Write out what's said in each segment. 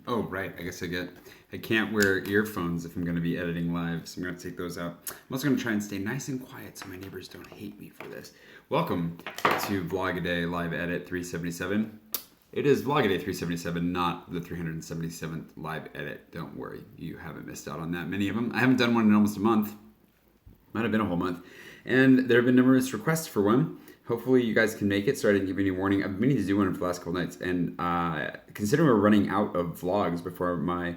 Oh, right. I can't wear earphones if I'm going to be editing live, so I'm going to take those out. I'm also going to try and stay nice and quiet so my neighbors don't hate me for this. Welcome to Vlog-A-Day Live Edit 377. It is Vlog-A-Day 377, not the 377th live edit. Don't worry, you haven't missed out on that many of them. I haven't done one in almost a month. Might have been a whole month. And there have been numerous requests for one. Hopefully you guys can make it, so I didn't give you any warning. I've been meaning to do one for the last couple nights, and considering we're running out of vlogs before my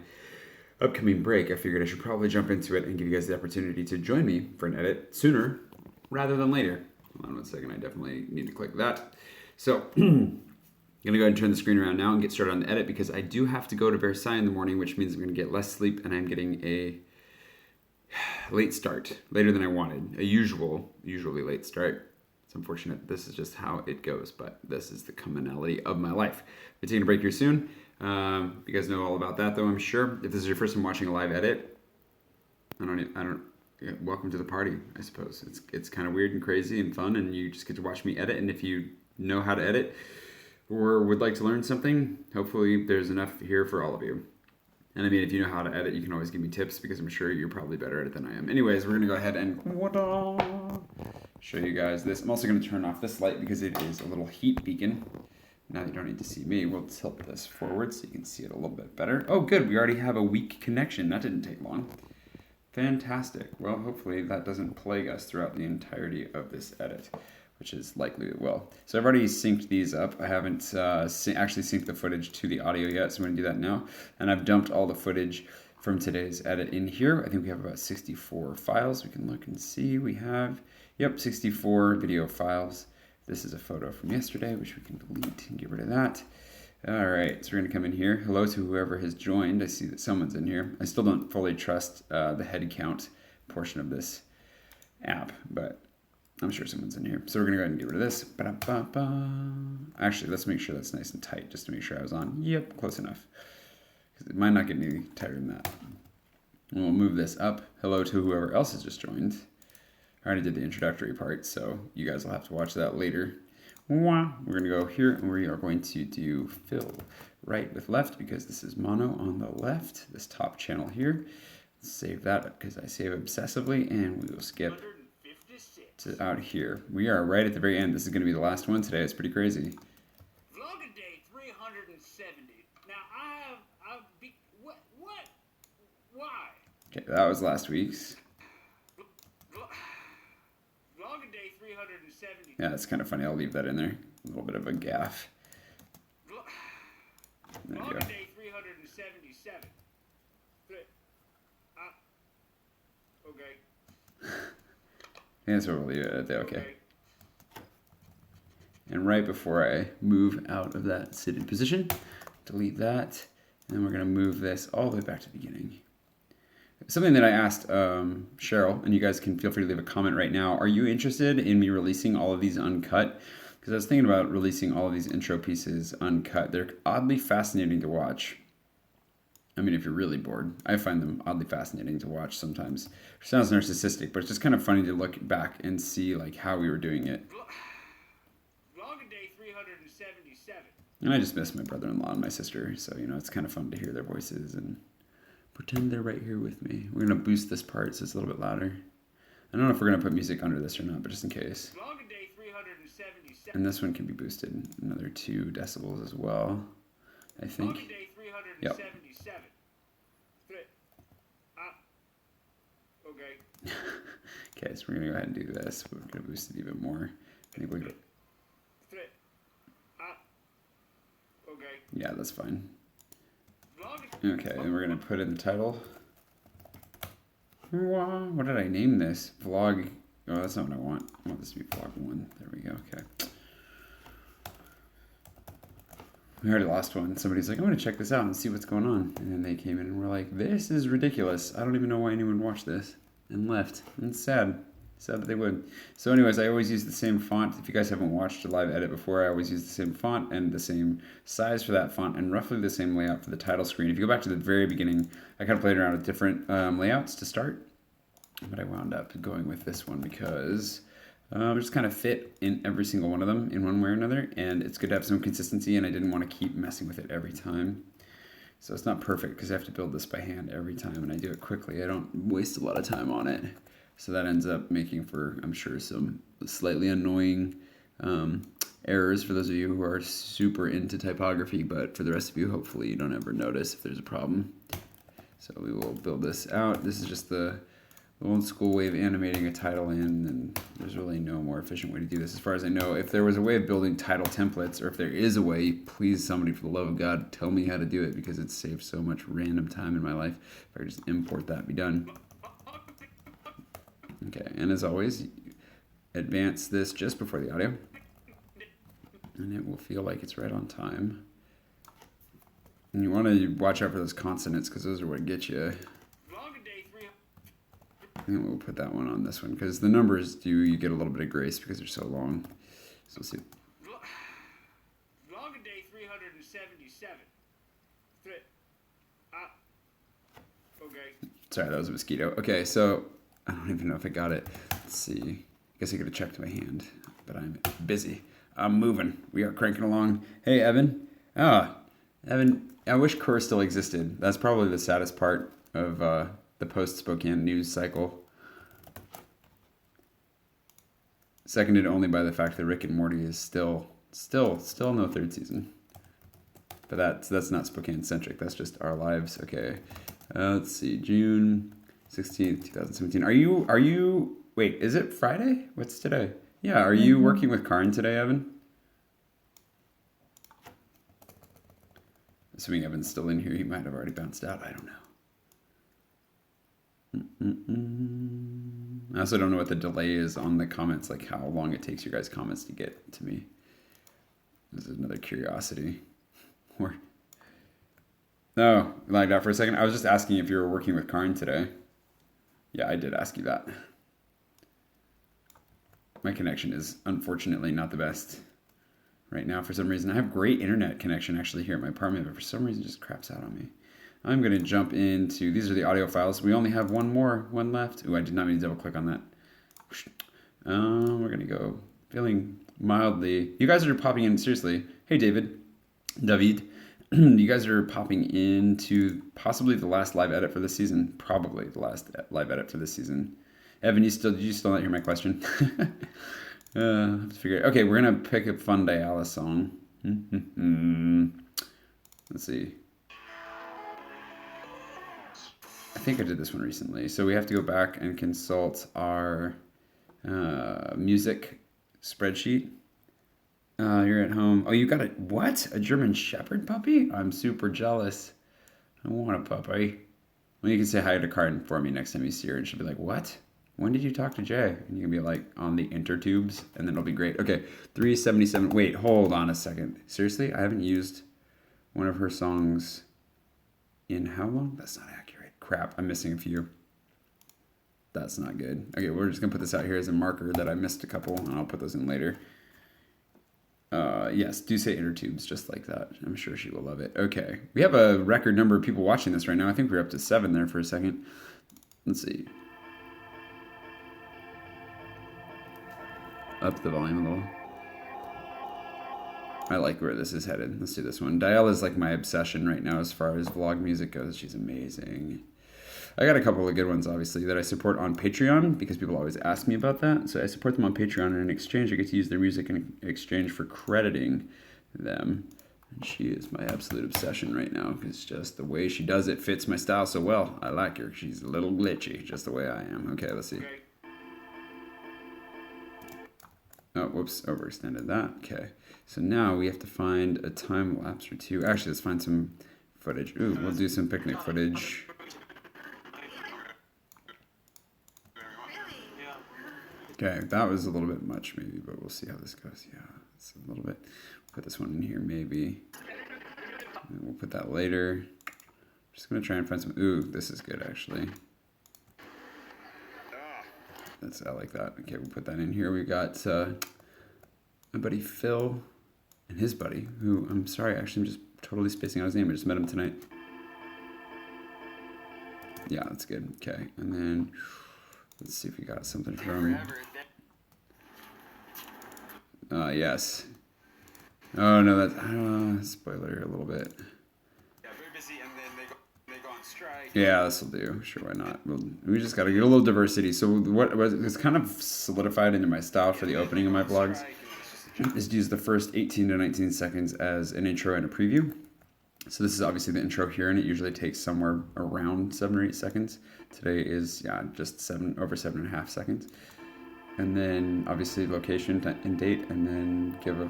upcoming break, I figured I should probably jump into it and give you guys the opportunity to join me for an edit sooner rather than later. Hold on one second, I definitely need to click that. So, I'm going to go ahead and turn the screen around now and get started on the edit because I do have to go to Versailles in the morning, which means I'm going to get less sleep and I'm getting a late start, later than I wanted, a usually late start. It's unfortunate. This is just how it goes, but this is the commonality of my life. We're taking a break here soon. You guys know all about that, though, I'm sure. If this is your first time watching a live edit, welcome to the party, I suppose. It's kind of weird and crazy and fun, and you just get to watch me edit. And if you know how to edit or would like to learn something, hopefully there's enough here for all of you. And I mean, if you know how to edit, you can always give me tips because I'm sure you're probably better at it than I am. Anyways, we're going to go ahead and show you guys this. I'm also going to turn off this light because it is a little heat beacon. Now you don't need to see me. We'll tilt this forward so you can see it a little bit better. Oh, good. We already have a weak connection. That didn't take long. Fantastic. Well, hopefully that doesn't plague us throughout the entirety of this edit, which is likely it will. So I've already synced these up. I haven't actually synced the footage to the audio yet, so I'm going to do that now. And I've dumped all the footage from today's edit in here. I think we have about 64 files. We can look and see. We have, 64 video files. This is a photo from yesterday, which we can delete and get rid of that. All right, so we're going to come in here. Hello to whoever has joined. I see that someone's in here. I still don't fully trust the head count portion of this app, but I'm sure someone's in here. So we're going to go ahead and get rid of this. Ba-da-ba-ba. Actually, let's make sure that's nice and tight just to make sure I was on. Yep, close enough. Because it might not get any tighter than that. And we'll move this up. Hello to whoever else has just joined. I already did the introductory part, so you guys will have to watch that later. We're going to go here, and we are going to do fill right with left because this is mono on the left, this top channel here. Save that because I save obsessively, and we will skip to out here. We are right at the very end. This is going to be the last one today. It's pretty crazy. Vlog-A-Day 370. Now why? Okay, that was last week's. Vlog-A-Day 370. Yeah, that's kind of funny. I'll leave that in there. A little bit of a gaffe. There you go. Vlog-A-Day 377. Okay. Yeah, that's what we'll leave it at there. Okay. And right before I move out of that seated position, delete that. And then we're going to move this all the way back to the beginning. Something that I asked Cheryl, and you guys can feel free to leave a comment right now. Are you interested in me releasing all of these uncut? Because I was thinking about releasing all of these intro pieces uncut. They're oddly fascinating to watch. I mean, if you're really bored, I find them oddly fascinating to watch sometimes. It sounds narcissistic, but it's just kind of funny to look back and see like how we were doing it. Vlog-A-Day 377. And I just miss my brother-in-law and my sister, so you know it's kind of fun to hear their voices and pretend they're right here with me. We're gonna boost this part so it's a little bit louder. I don't know if we're gonna put music under this or not, but just in case. Vlog-A-Day 377. And this one can be boosted another 2 decibels as well, I think. Vlog-A-Day 377. Okay. Okay, so we're gonna go ahead and do this. We're gonna boost it even more. I think we'll go. Okay. Yeah, that's fine. Okay, and we're gonna put in the title. What did I name this? Vlog. Oh, that's not what I want. I want this to be vlog 1. There we go. Okay. We already lost one. Somebody's like, I'm going to check this out and see what's going on. And then they came in and were like, this is ridiculous. I don't even know why anyone watched this. And left. And it's sad. Sad that they would. So anyways, I always use the same font. If you guys haven't watched a live edit before, I always use the same font and the same size for that font and roughly the same layout for the title screen. If you go back to the very beginning, I kind of played around with different layouts to start. But I wound up going with this one because just kind of fit in every single one of them in one way or another. And it's good to have some consistency, and I didn't want to keep messing with it every time. So it's not perfect because I have to build this by hand every time, and I do it quickly. I don't waste a lot of time on it. So that ends up making for, I'm sure, some slightly annoying errors for those of you who are super into typography, but for the rest of you, hopefully you don't ever notice if there's a problem. So we will build this out. This is just the old school way of animating a title in, and there's really no more efficient way to do this as far as I know. If there was a way of building title templates, or if there is a way, please somebody for the love of God tell me how to do it, because it saves so much random time in my life. If I could just import that and be done. Okay, and as always, advance this just before the audio, and it will feel like it's right on time. And you want to watch out for those consonants, because those are what get you. And we'll put that one on this one, because the numbers you get a little bit of grace because they're so long. So let's see. Longer day 377. Okay. Sorry, that was a mosquito. Okay, so I don't even know if I got it. Let's see. I guess I could have checked my hand, but I'm busy. I'm moving. We are cranking along. Hey, Evan. Evan, I wish Kerr still existed. That's probably the saddest part of the post-Spokane news cycle. Seconded only by the fact that Rick and Morty is still no third season. But that's not Spokane-centric. That's just our lives. Okay. Let's see. June 16th, 2017. Are you... Wait, is it Friday? What's today? Yeah, are you working with Karn today, Evan? Assuming Evan's still in here, he might have already bounced out. I don't know. I also don't know what the delay is on the comments, like how long it takes your guys' comments to get to me. This is another curiosity. No, lagged out for a second. I was just asking if you were working with Karn today. Yeah, I did ask you that. My connection is unfortunately not the best right now for some reason. I have great internet connection actually here at my apartment, but for some reason it just craps out on me. I'm going to jump into, these are the audio files. We only have one left. Ooh, I did not mean to double click on that. We're going to go feeling mildly. You guys are popping in, seriously. Hey, David. You guys are popping into possibly the last live edit for this season. Probably the last live edit for this season. Evan, did you still not hear my question? I have to figure it. Okay, we're going to pick a fun Dialis song. Let's see. I think I did this one recently. So we have to go back and consult our music spreadsheet. You're at home. Oh, you got a German Shepherd puppy? I'm super jealous. I want a puppy. Well, you can say hi to Carden for me next time you see her, and she'll be like, what? When did you talk to Jay? And you can be like, on the intertubes, and then it'll be great. Okay, 377. Wait, hold on a second. Seriously? I haven't used one of her songs in how long? That's not accurate. Crap, I'm missing a few. That's not good. Okay, we're just going to put this out here as a marker that I missed a couple, and I'll put those in later. Yes, do say intertubes just like that. I'm sure she will love it. Okay, we have a record number of people watching this right now. I think we're up to 7 there for a second. Let's see. Up the volume a little. I like where this is headed. Let's do this one. Dial is like my obsession right now as far as vlog music goes. She's amazing. I got a couple of good ones, obviously, that I support on Patreon because people always ask me about that. So I support them on Patreon, and in exchange, I get to use their music in exchange for crediting them. And she is my absolute obsession right now because just the way she does it fits my style so well. I like her. She's a little glitchy, just the way I am. Okay, let's see. Oh, whoops, overextended that. Okay, so now we have to find a time lapse or two. Actually, let's find some footage. Ooh, we'll do some picnic footage. Okay, that was a little bit much maybe, but we'll see how this goes. Yeah, it's a little bit. Put this one in here maybe. And we'll put that later. Just gonna try and find some. Ooh, this is good actually. I like that. Okay, we'll put that in here. We got my buddy Phil and his buddy, who I'm sorry, actually I'm just totally spacing out his name. I just met him tonight. Yeah, that's good. Okay, and then let's see if we got something from. Yes. Oh no, that's spoiler a little bit. busy, and then they go on strike. Yeah, this will do. Sure, why not? We just got to get a little diversity. So what was kind of solidified into my style for the opening of my vlogs is to use the first 18 to 19 seconds as an intro and a preview. So this is obviously the intro here, and it usually takes somewhere around 7 or 8 seconds. Today is just over 7.5 seconds. And then obviously location and date, and then give a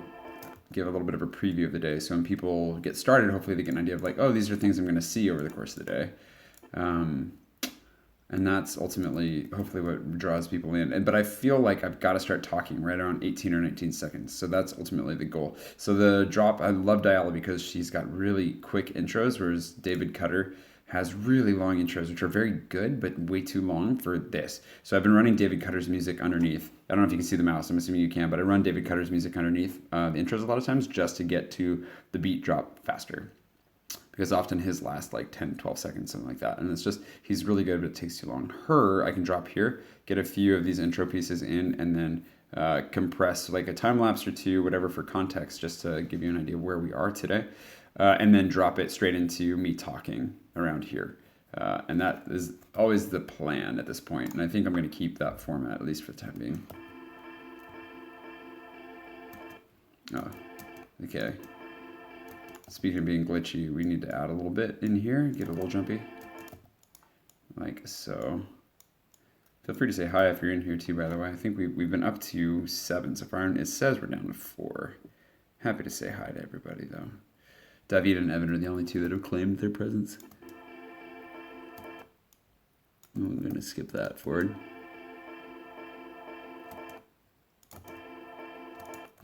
little bit of a preview of the day. So when people get started, hopefully they get an idea of like, oh, these are things I'm going to see over the course of the day. And that's ultimately, hopefully, what draws people in. But I feel like I've got to start talking right around 18 or 19 seconds. So that's ultimately the goal. So the drop, I love Diala because she's got really quick intros, whereas David Cutter has really long intros, which are very good, but way too long for this. So I've been running David Cutter's music underneath. I don't know if you can see the mouse. I'm assuming you can, but I run David Cutter's music underneath the intros a lot of times just to get to the beat drop faster. Because often his last like 10, 12 seconds, something like that. And it's just, he's really good, but it takes too long. Her, I can drop here, get a few of these intro pieces in, and then compress like a time lapse or two, whatever for context, just to give you an idea of where we are today. And then drop it straight into me talking around here. And that is always the plan at this point. And I think I'm going to keep that format, at least for the time being. Oh, okay. Speaking of being glitchy, we need to add a little bit in here, get a little jumpy, like so. Feel free to say hi if you're in here too, by the way. I think we've been up to 7 so far, and it says we're down to 4. Happy to say hi to everybody, though. David and Evan are the only 2 that have claimed their presence. I'm going to skip that forward.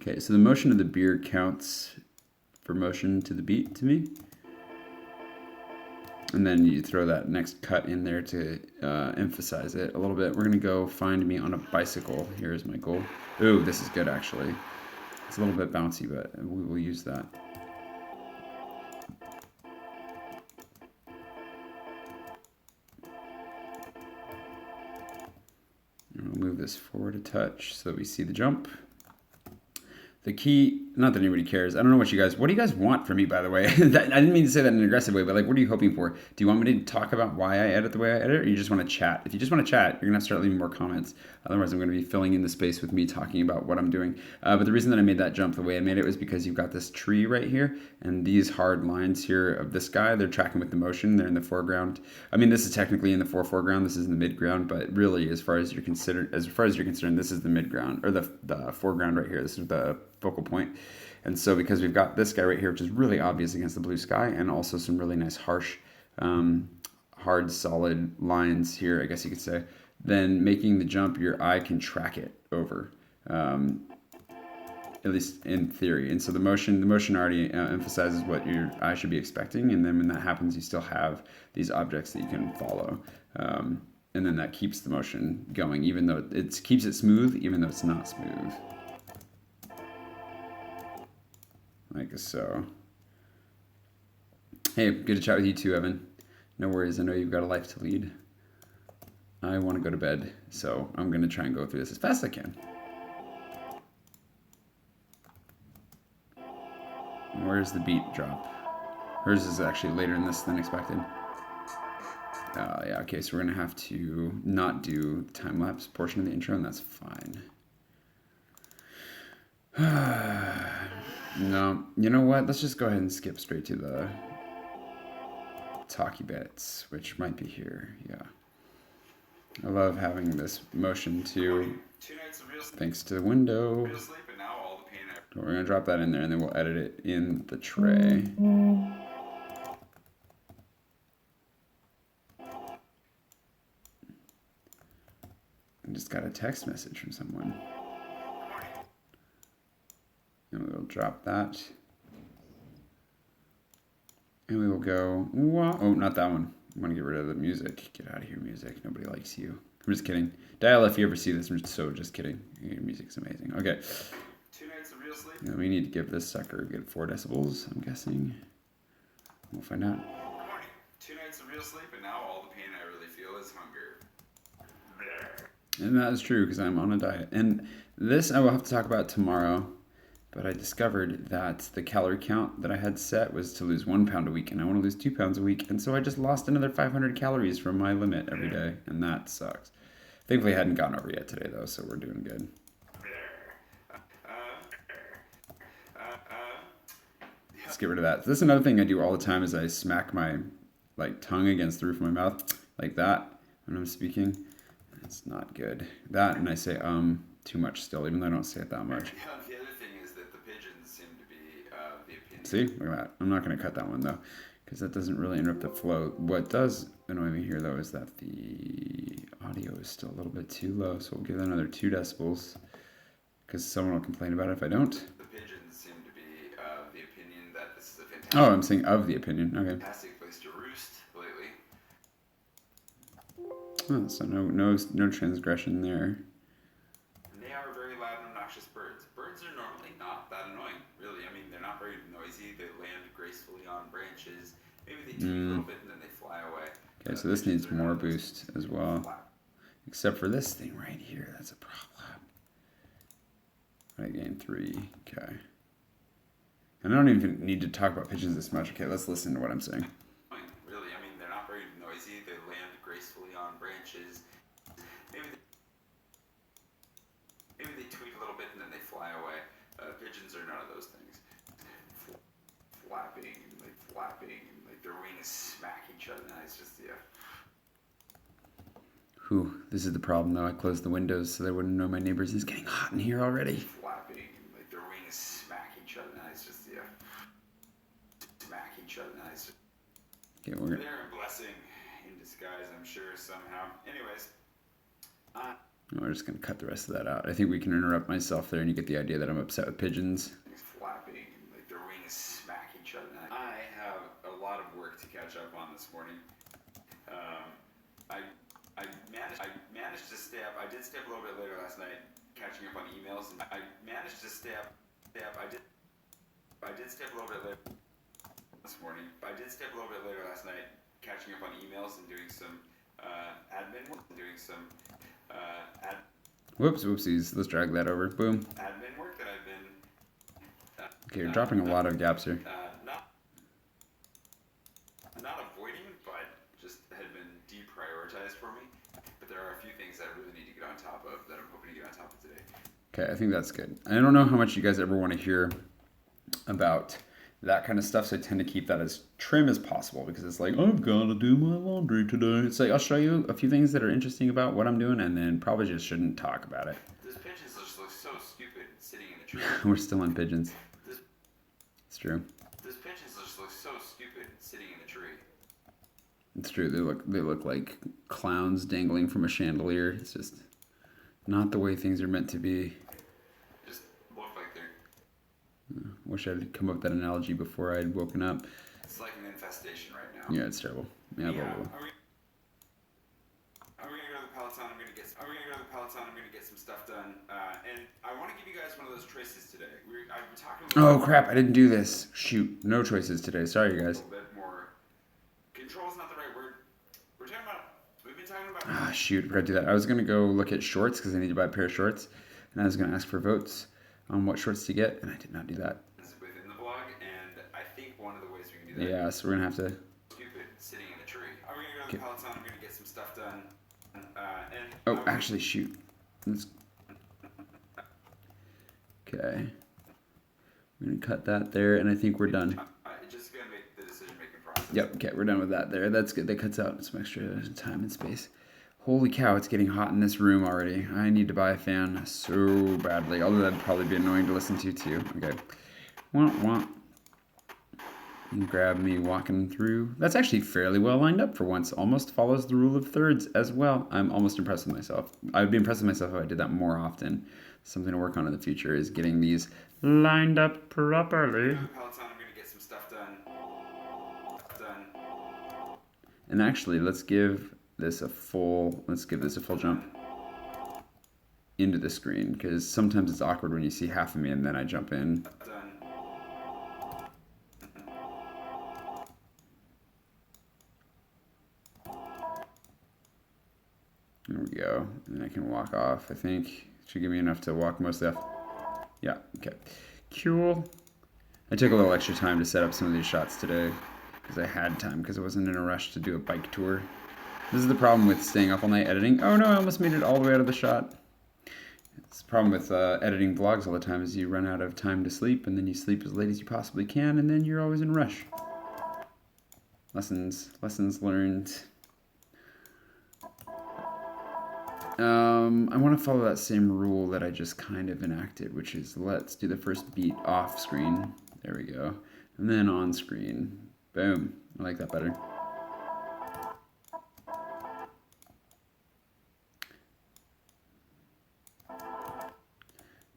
Okay, so the motion of the beer counts for motion to the beat to me. And then you throw that next cut in there to emphasize it a little bit. We're going to go Find Me on a Bicycle. Here's my goal. Ooh, this is good actually. It's a little bit bouncy, but we will use that. And we'll move this forward a touch so that we see the jump. The key, not that anybody cares. I don't know what do you guys want from me, by the way? I didn't mean to say that in an aggressive way, but like, what are you hoping for? Do you want me to talk about why I edit the way I edit, or you just want to chat? If you just want to chat, you're going to have to start leaving more comments. Otherwise, I'm going to be filling in the space with me talking about what I'm doing. But the reason that I made that jump the way I made it was because you've got this tree right here, and these hard lines here of this guy, they're tracking with the motion. They're in the foreground. I mean, this is technically in the foreground. This is in the midground, but really, as far as you're concerned, this is the midground, or the foreground right here. This is the focal point. And so because we've got this guy right here, which is really obvious against the blue sky, and also some really nice harsh, hard, solid lines here, I guess you could say, then making the jump, your eye can track it over, at least in theory. And so the motion already emphasizes what your eye should be expecting, and then when that happens, you still have these objects that you can follow. And then that keeps the motion going, even though it keeps it smooth, even though it's not smooth. Like so. Hey, good to chat with you too, Evan. No worries, I know you've got a life to lead. I want to go to bed, so I'm going to try and go through this as fast as I can. Where's the beat drop? Hers is actually later in this than expected. Yeah, okay, so we're going to have to not do the time-lapse portion of the intro, and that's fine. No, you know what? Let's just go ahead and skip straight to the talky bits, which might be here. Yeah. I love having this motion too, thanks to the window. We're going to drop that in there, and then we'll edit it in the tray. I just got a text message from someone. And we'll drop that. And we will go, oh, not that one. I want to get rid of the music. Get out of here, music. Nobody likes you. I'm just kidding. Dial if you ever see this. I'm just kidding. Your music's amazing. Okay. 2 nights of real sleep. Now we need to give this sucker a good 4 decibels, I'm guessing. We'll find out. Good morning. 2 nights of real sleep, and now all the pain I really feel is hunger. And that is true, because I'm on a diet. And this I will have to talk about tomorrow. But I discovered that the calorie count that I had set was to lose 1 pound a week, and I want to lose 2 pounds a week, and so I just lost another 500 calories from my limit every day, and that sucks. Thankfully, I hadn't gone over yet today, though, so we're doing good. Let's get rid of that. So this is another thing I do all the time is I smack my tongue against the roof of my mouth like that when I'm speaking. It's not good. That, and I say too much still, even though I don't say it that much. The other thing is that the pigeons seem to be the opinion. See? Look at that. I'm not going to cut that one, though, because that doesn't really interrupt the flow. What does annoy me here, though, is that the audio is still a little bit too low, so we'll give that another 2 decibels, because someone will complain about it if I don't. The pigeons seem to be the opinion that this is a fantastic, Oh, I'm saying of the opinion. Okay. fantastic place to roost lately. Oh, so no transgression there. And they are very loud and obnoxious birds. Birds are normally not that annoying, really. I mean, they're not very noisy. They land gracefully on branches. Maybe they tweet a little bit and then they fly away. Okay, so this needs Pigeons are more not those boost as well. Except for this thing right here. That's a problem. I gained 3. Okay. And I don't even need to talk about pigeons this much. Okay, let's listen to what I'm saying. Really, I mean, they're not very noisy. They land gracefully on branches. Maybe they tweet a little bit and then they fly away. Pigeons are none of those things. Flapping and like their wings smack each other. And it's just Whew, this is the problem though. I closed the windows so they wouldn't know my neighbors. It's getting hot in here already. flapping and like their wings smack each other. And it's just smack each other. And it's just Okay, we're gonna. they're a blessing in disguise, I'm sure, somehow. Anyways. We're just gonna cut the rest of that out. I think we can interrupt myself there, and you get the idea that I'm upset with pigeons. Flapping and like their wings smack each other. I have a lot of work to catch up on this morning. I managed to stay up. I did stay up a little bit later last night, catching up on emails. And I managed to stay up. I did stay up a little bit later this morning. I did stay up a little bit later last night, catching up on emails and doing some admin work. Whoops, whoopsies. Let's drag that over. Boom. Admin work that I've been. Okay, you're dropping a lot of gaps here. Not avoiding, but just had been deprioritized for me. But there are a few things that I really need to get on top of that I'm hoping to get on top of today. Okay, I think that's good. I don't know how much you guys ever want to hear about that kind of stuff, so I tend to keep that as trim as possible because it's like, I've got to do my laundry today. It's like, I'll show you a few things that are interesting about what I'm doing and then probably just shouldn't talk about it. Those pigeons just look so stupid sitting in the tree. We're still on pigeons. It's true. Those pigeons just look so stupid sitting in the tree. It's true. They look like clowns dangling from a chandelier. It's just not the way things are meant to be. Just look like they're... Wish I'd come up with that analogy before I'd woken up. It's like an infestation right now. Yeah, it's terrible. Yeah, blah, blah, blah. Are we gonna go to the Peloton? I'm gonna get some stuff done. And I want to give you guys one of those choices today. I've been talking a Oh crap! I didn't do this. Shoot, no choices today. Sorry, you guys. A little bit more. Control is not the right word. We've been talking about. Ah, shoot, I forgot to do that. I was gonna go look at shorts because I need to buy a pair of shorts, and I was gonna ask for votes on what shorts to get, and I did not do that. Within the vlog, and I think one of the ways we can do that. Yeah, so we're gonna have to. Stupid sitting in a tree. I'm gonna go to the Peloton. I'm gonna get some stuff done. Oh, actually, shoot. Okay. We're gonna cut that there, and I think we're done. Just gonna make the decision-making process. Yep. Okay, we're done with that there. That's good. That cuts out some extra time and space. Holy cow! It's getting hot in this room already. I need to buy a fan so badly. Although that'd probably be annoying to listen to too. Okay. Wah. And grab me walking through. That's actually fairly well lined up for once. Almost follows the rule of thirds as well. I'm almost impressed with myself. I would be impressed with myself if I did that more often. Something to work on in the future is getting these lined up properly. Peloton, I'm gonna get some stuff done. And actually, let's give this a full jump into the screen, because sometimes it's awkward when you see half of me and then I jump in. There we go. And I can walk off, I think. Should give me enough to walk mostly off. Yeah, okay. Cool. I took a little extra time to set up some of these shots today because I had time because I wasn't in a rush to do a bike tour. This is the problem with staying up all night editing. Oh no, I almost made it all the way out of the shot. It's the problem with editing vlogs all the time is you run out of time to sleep and then you sleep as late as you possibly can and then you're always in a rush. Lessons learned. I want to follow that same rule that I just kind of enacted, which is let's do the first beat off screen. There we go. And then on screen. Boom. I like that better.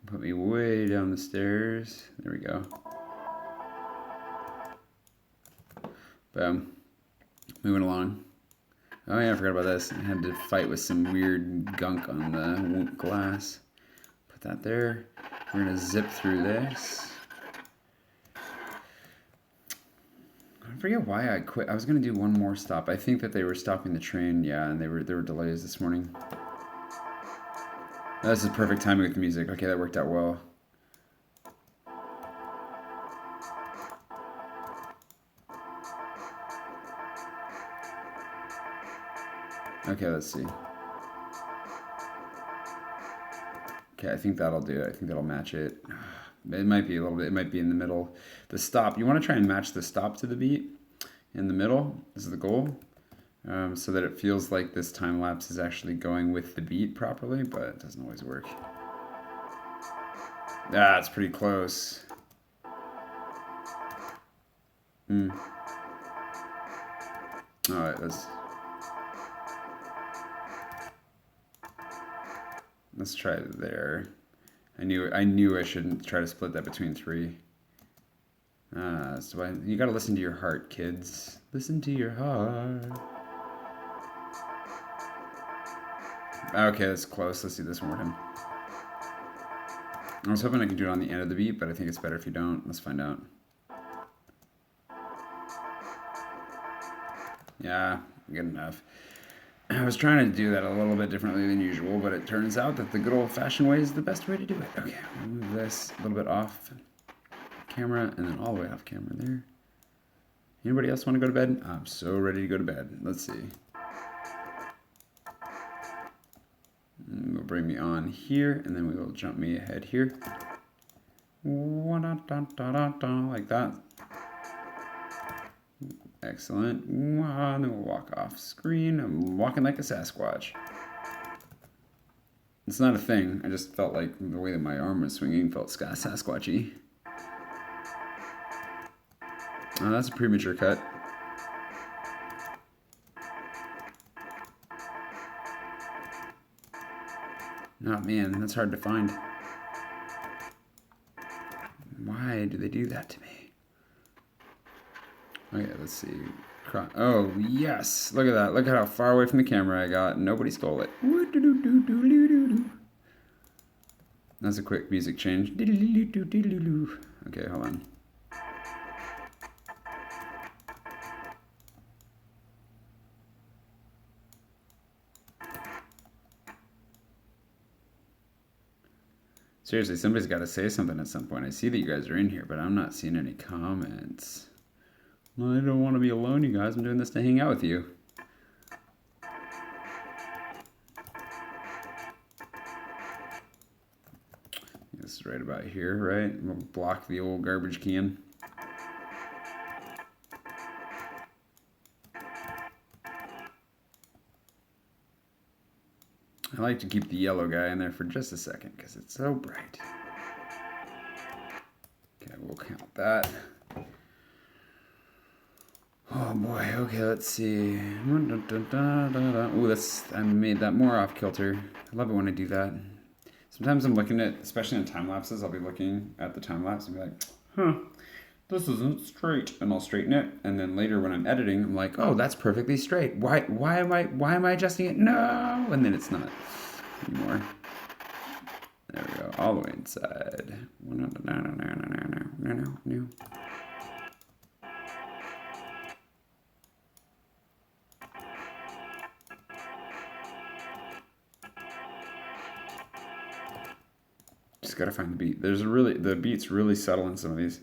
Put me way down the stairs. There we go. Boom. Moving along. Oh yeah, I forgot about this. I had to fight with some weird gunk on the glass. Put that there. We're gonna zip through this. I forget why I quit. I was gonna do one more stop. I think that they were stopping the train. Yeah, and there were delays this morning. This is perfect timing with the music. Okay, that worked out well. Okay, let's see. Okay, I think that'll do it. I think that'll match it. It might be a little bit, it might be in the middle. The stop, you want to try and match the stop to the beat in the middle. This is the goal. So that it feels like this time lapse is actually going with the beat properly, but it doesn't always work. Ah, it's pretty close. Alright, let's try it there. I knew I shouldn't try to split that between three. You gotta listen to your heart, kids. Listen to your heart. Okay, that's close. Let's do this one more time. I was hoping I could do it on the end of the beat, but I think it's better if you don't. Let's find out. Yeah, good enough. I was trying to do that a little bit differently than usual, but it turns out that the good old-fashioned way is the best way to do it. Okay, we'll move this a little bit off camera and then all the way off camera there. Anybody else want to go to bed? I'm so ready to go to bed. Let's see. Will bring me on here, and then we will jump me ahead here. Like that. Excellent. And then we'll walk off screen. I'm walking like a Sasquatch. It's not a thing. I just felt like the way that my arm was swinging felt Sasquatchy. Oh, that's a premature cut. Oh man, that's hard to find. Why do they do that to me? Okay, let's see. Oh, yes! Look at that. Look at how far away from the camera I got. Nobody stole it. That's a quick music change. Okay, hold on. Seriously, somebody's got to say something at some point. I see that you guys are in here, but I'm not seeing any comments. I don't want to be alone, you guys. I'm doing this to hang out with you. This is right about here, right? We'll block the old garbage can. I like to keep the yellow guy in there for just a second because it's so bright. Okay, we'll count that. Oh boy, okay, let's see. Ooh, I made that more off kilter. I love it when I do that. Sometimes I'm looking at, especially in time lapses, I'll be looking at the time lapse and be like, huh, this isn't straight, and I'll straighten it. And then later when I'm editing, I'm like, oh, that's perfectly straight. Why am I adjusting it? No, and then it's not anymore. There we go, all the way inside. No. Just gotta find the beat. The beat's really subtle in some of these.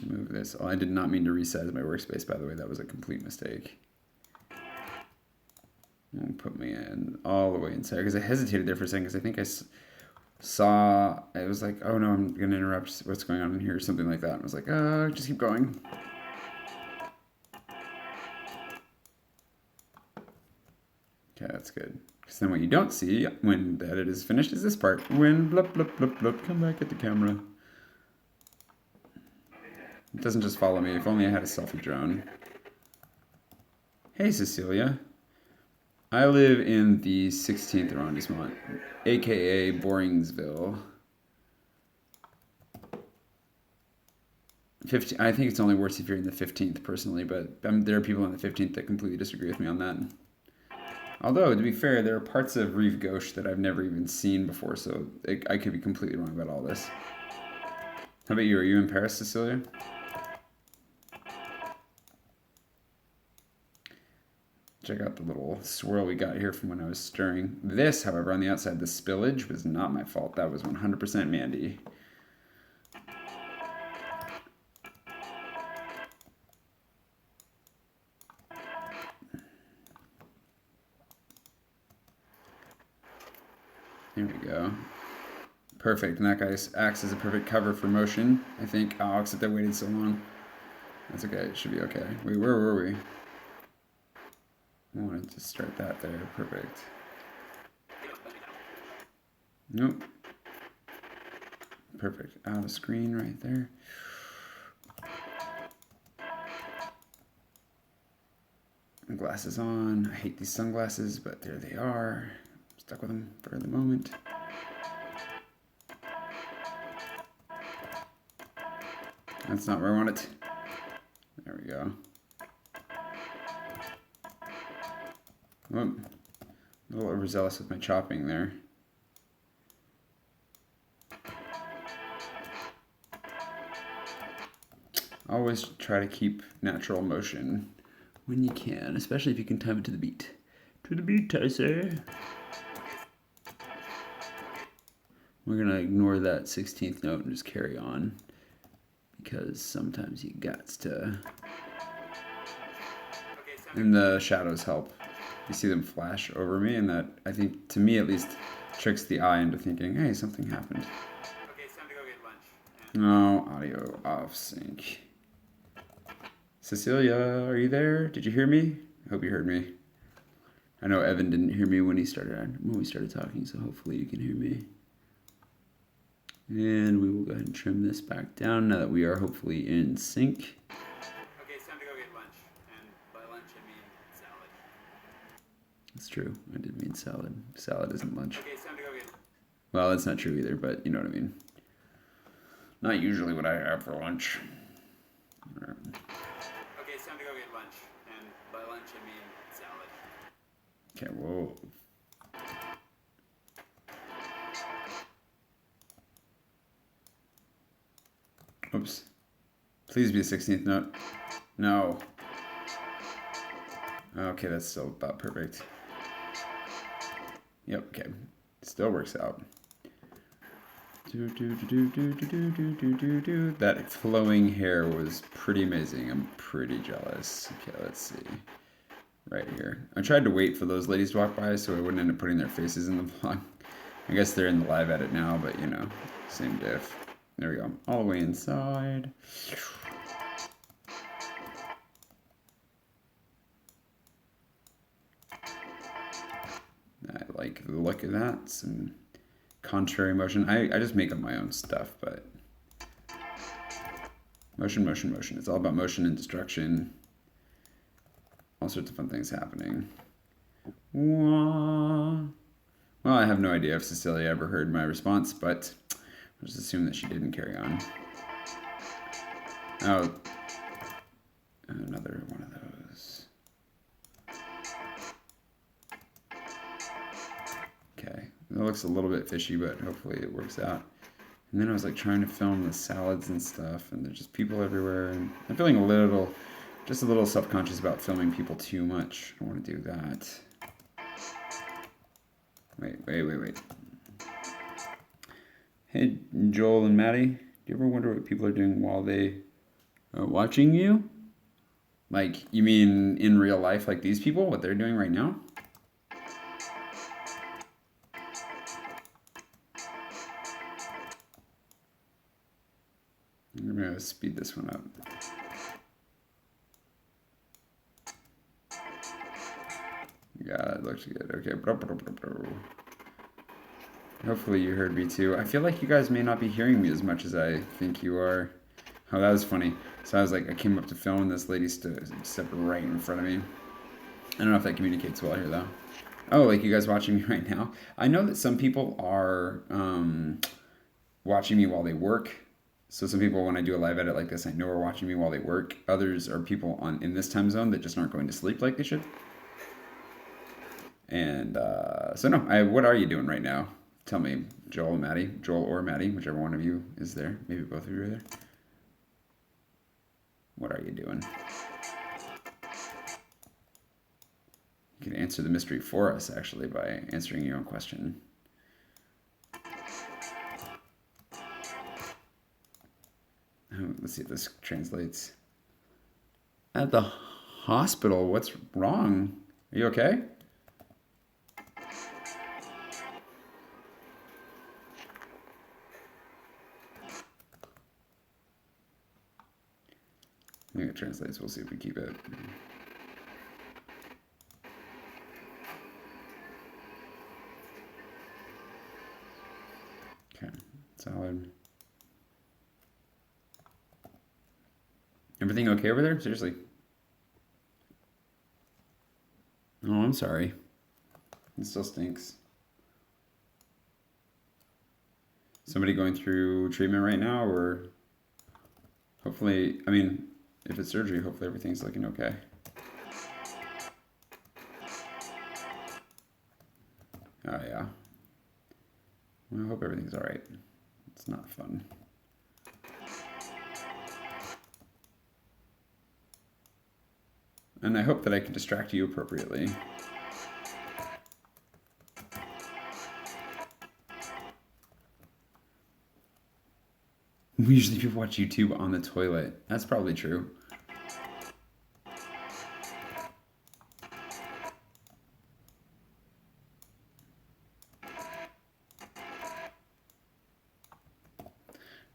Move this. Oh, I did not mean to resize my workspace, by the way. That was a complete mistake. I'll put me in all the way inside because I hesitated there for a second because I think I saw, it was like, oh no, I'm going to interrupt what's going on in here, or something like that. And I was like, just keep going. Okay, that's good. Because then what you don't see when the edit is finished is this part. When blup, blup, blup, blup, come back at the camera. It doesn't just follow me. If only I had a selfie drone. Hey, Cecilia. I live in the 16th arrondissement, aka Boringsville. 15, I think it's only worse if you're in the 15th personally, but there are people in the 15th that completely disagree with me on that. Although, to be fair, there are parts of Rive Gauche that I've never even seen before, so I could be completely wrong about all this. How about you? Are you in Paris, Cecilia? Check out the little swirl we got here from when I was stirring. This, however, on the outside, the spillage was not my fault. That was 100% Mandy. There we go. Perfect. And that guy acts as a perfect cover for motion, I think. Oh, except I waited so long. That's okay. It should be okay. Wait, where were we? I wanted to start that there. Perfect. Nope. Perfect. Out of screen right there. Glasses on. I hate these sunglasses, but there they are. I'm stuck with them for the moment. That's not where I want it. There we go. Oh, a little overzealous with my chopping there. Always try to keep natural motion when you can, especially if you can time it to the beat. To the beat, I say. We're going to ignore that 16th note and just carry on, because sometimes you got to. And the shadows help. You see them flash over me, and that, I think, to me at least, tricks the eye into thinking, hey, something happened. Okay, it's time to go get lunch. No, audio off sync. Cecilia, are you there? Did you hear me? I hope you heard me. I know Evan didn't hear me when we started talking, so hopefully you can hear me. And we will go ahead and trim this back down now that we are hopefully in sync. Okay, it's time to go get lunch. And by lunch, I mean salad. That's true. I did mean salad. Salad isn't lunch. Okay, it's time to go get. Well, that's not true either, but you know what I mean. Not usually what I have for lunch. All right. Okay, it's time to go get lunch. And by lunch, I mean salad. Okay, whoa. Oops. Please be a 16th note. No. Okay, that's still about perfect. Yep, okay. Still works out. That flowing hair was pretty amazing. I'm pretty jealous. Okay, let's see. Right here. I tried to wait for those ladies to walk by so I wouldn't end up putting their faces in the vlog. I guess they're in the live edit now, but you know, same diff. There we go. All the way inside. I like the look of that. Some contrary motion. I just make up my own stuff, but motion, motion, motion. It's all about motion and destruction. All sorts of fun things happening. Wah. Well, I have no idea if Cecilia ever heard my response, but I'll just assume that she didn't carry on. Oh, another one of those. Okay, it looks a little bit fishy, but hopefully it works out. And then I was like trying to film the salads and stuff, and there's just people everywhere, and I'm feeling just a little self-conscious about filming people too much. I don't want to do that. Wait. Hey, Joel and Maddie, do you ever wonder what people are doing while they are watching you? Like, you mean in real life, like these people, what they're doing right now? I'm gonna speed this one up. Yeah, it looks good. Okay. Hopefully you heard me too. I feel like you guys may not be hearing me as much as I think you are. Oh, that was funny. So I came up to film and this lady stepped right in front of me. I don't know if that communicates well here though. Oh, like you guys watching me right now? I know that some people are watching me while they work. So some people, when I do a live edit like this, I know are watching me while they work. Others are people in this time zone that just aren't going to sleep like they should. And so no, what are you doing right now? Tell me, Joel or Maddie, whichever one of you is there. Maybe both of you are there. What are you doing? You can answer the mystery for us, actually, by answering your own question. Let's see if this translates. At the hospital, what's wrong? Are you okay? I think it translates. We'll see if we keep it. Okay, solid. Everything okay over there? Seriously? Oh, I'm sorry. It still stinks. Somebody going through treatment right now, or hopefully, I mean, if it's surgery, hopefully everything's looking okay. Oh, yeah. Well, I hope everything's all right. It's not fun. And I hope that I can distract you appropriately. Usually people watch YouTube on the toilet. That's probably true.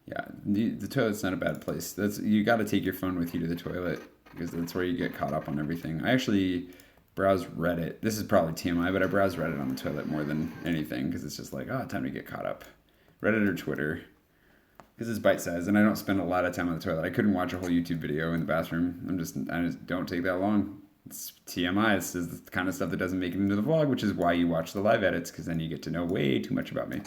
Yeah, the toilet's not a bad place. You got to take your phone with you to the toilet because that's where you get caught up on everything. I actually browse Reddit. This is probably TMI, but I browse Reddit on the toilet more than anything because it's just like, oh, time to get caught up. Reddit or Twitter. Because it's bite sized and I don't spend a lot of time on the toilet. I couldn't watch a whole YouTube video in the bathroom. I just don't take that long. It's TMI. This is the kind of stuff that doesn't make it into the vlog, which is why you watch the live edits, because then you get to know way too much about me.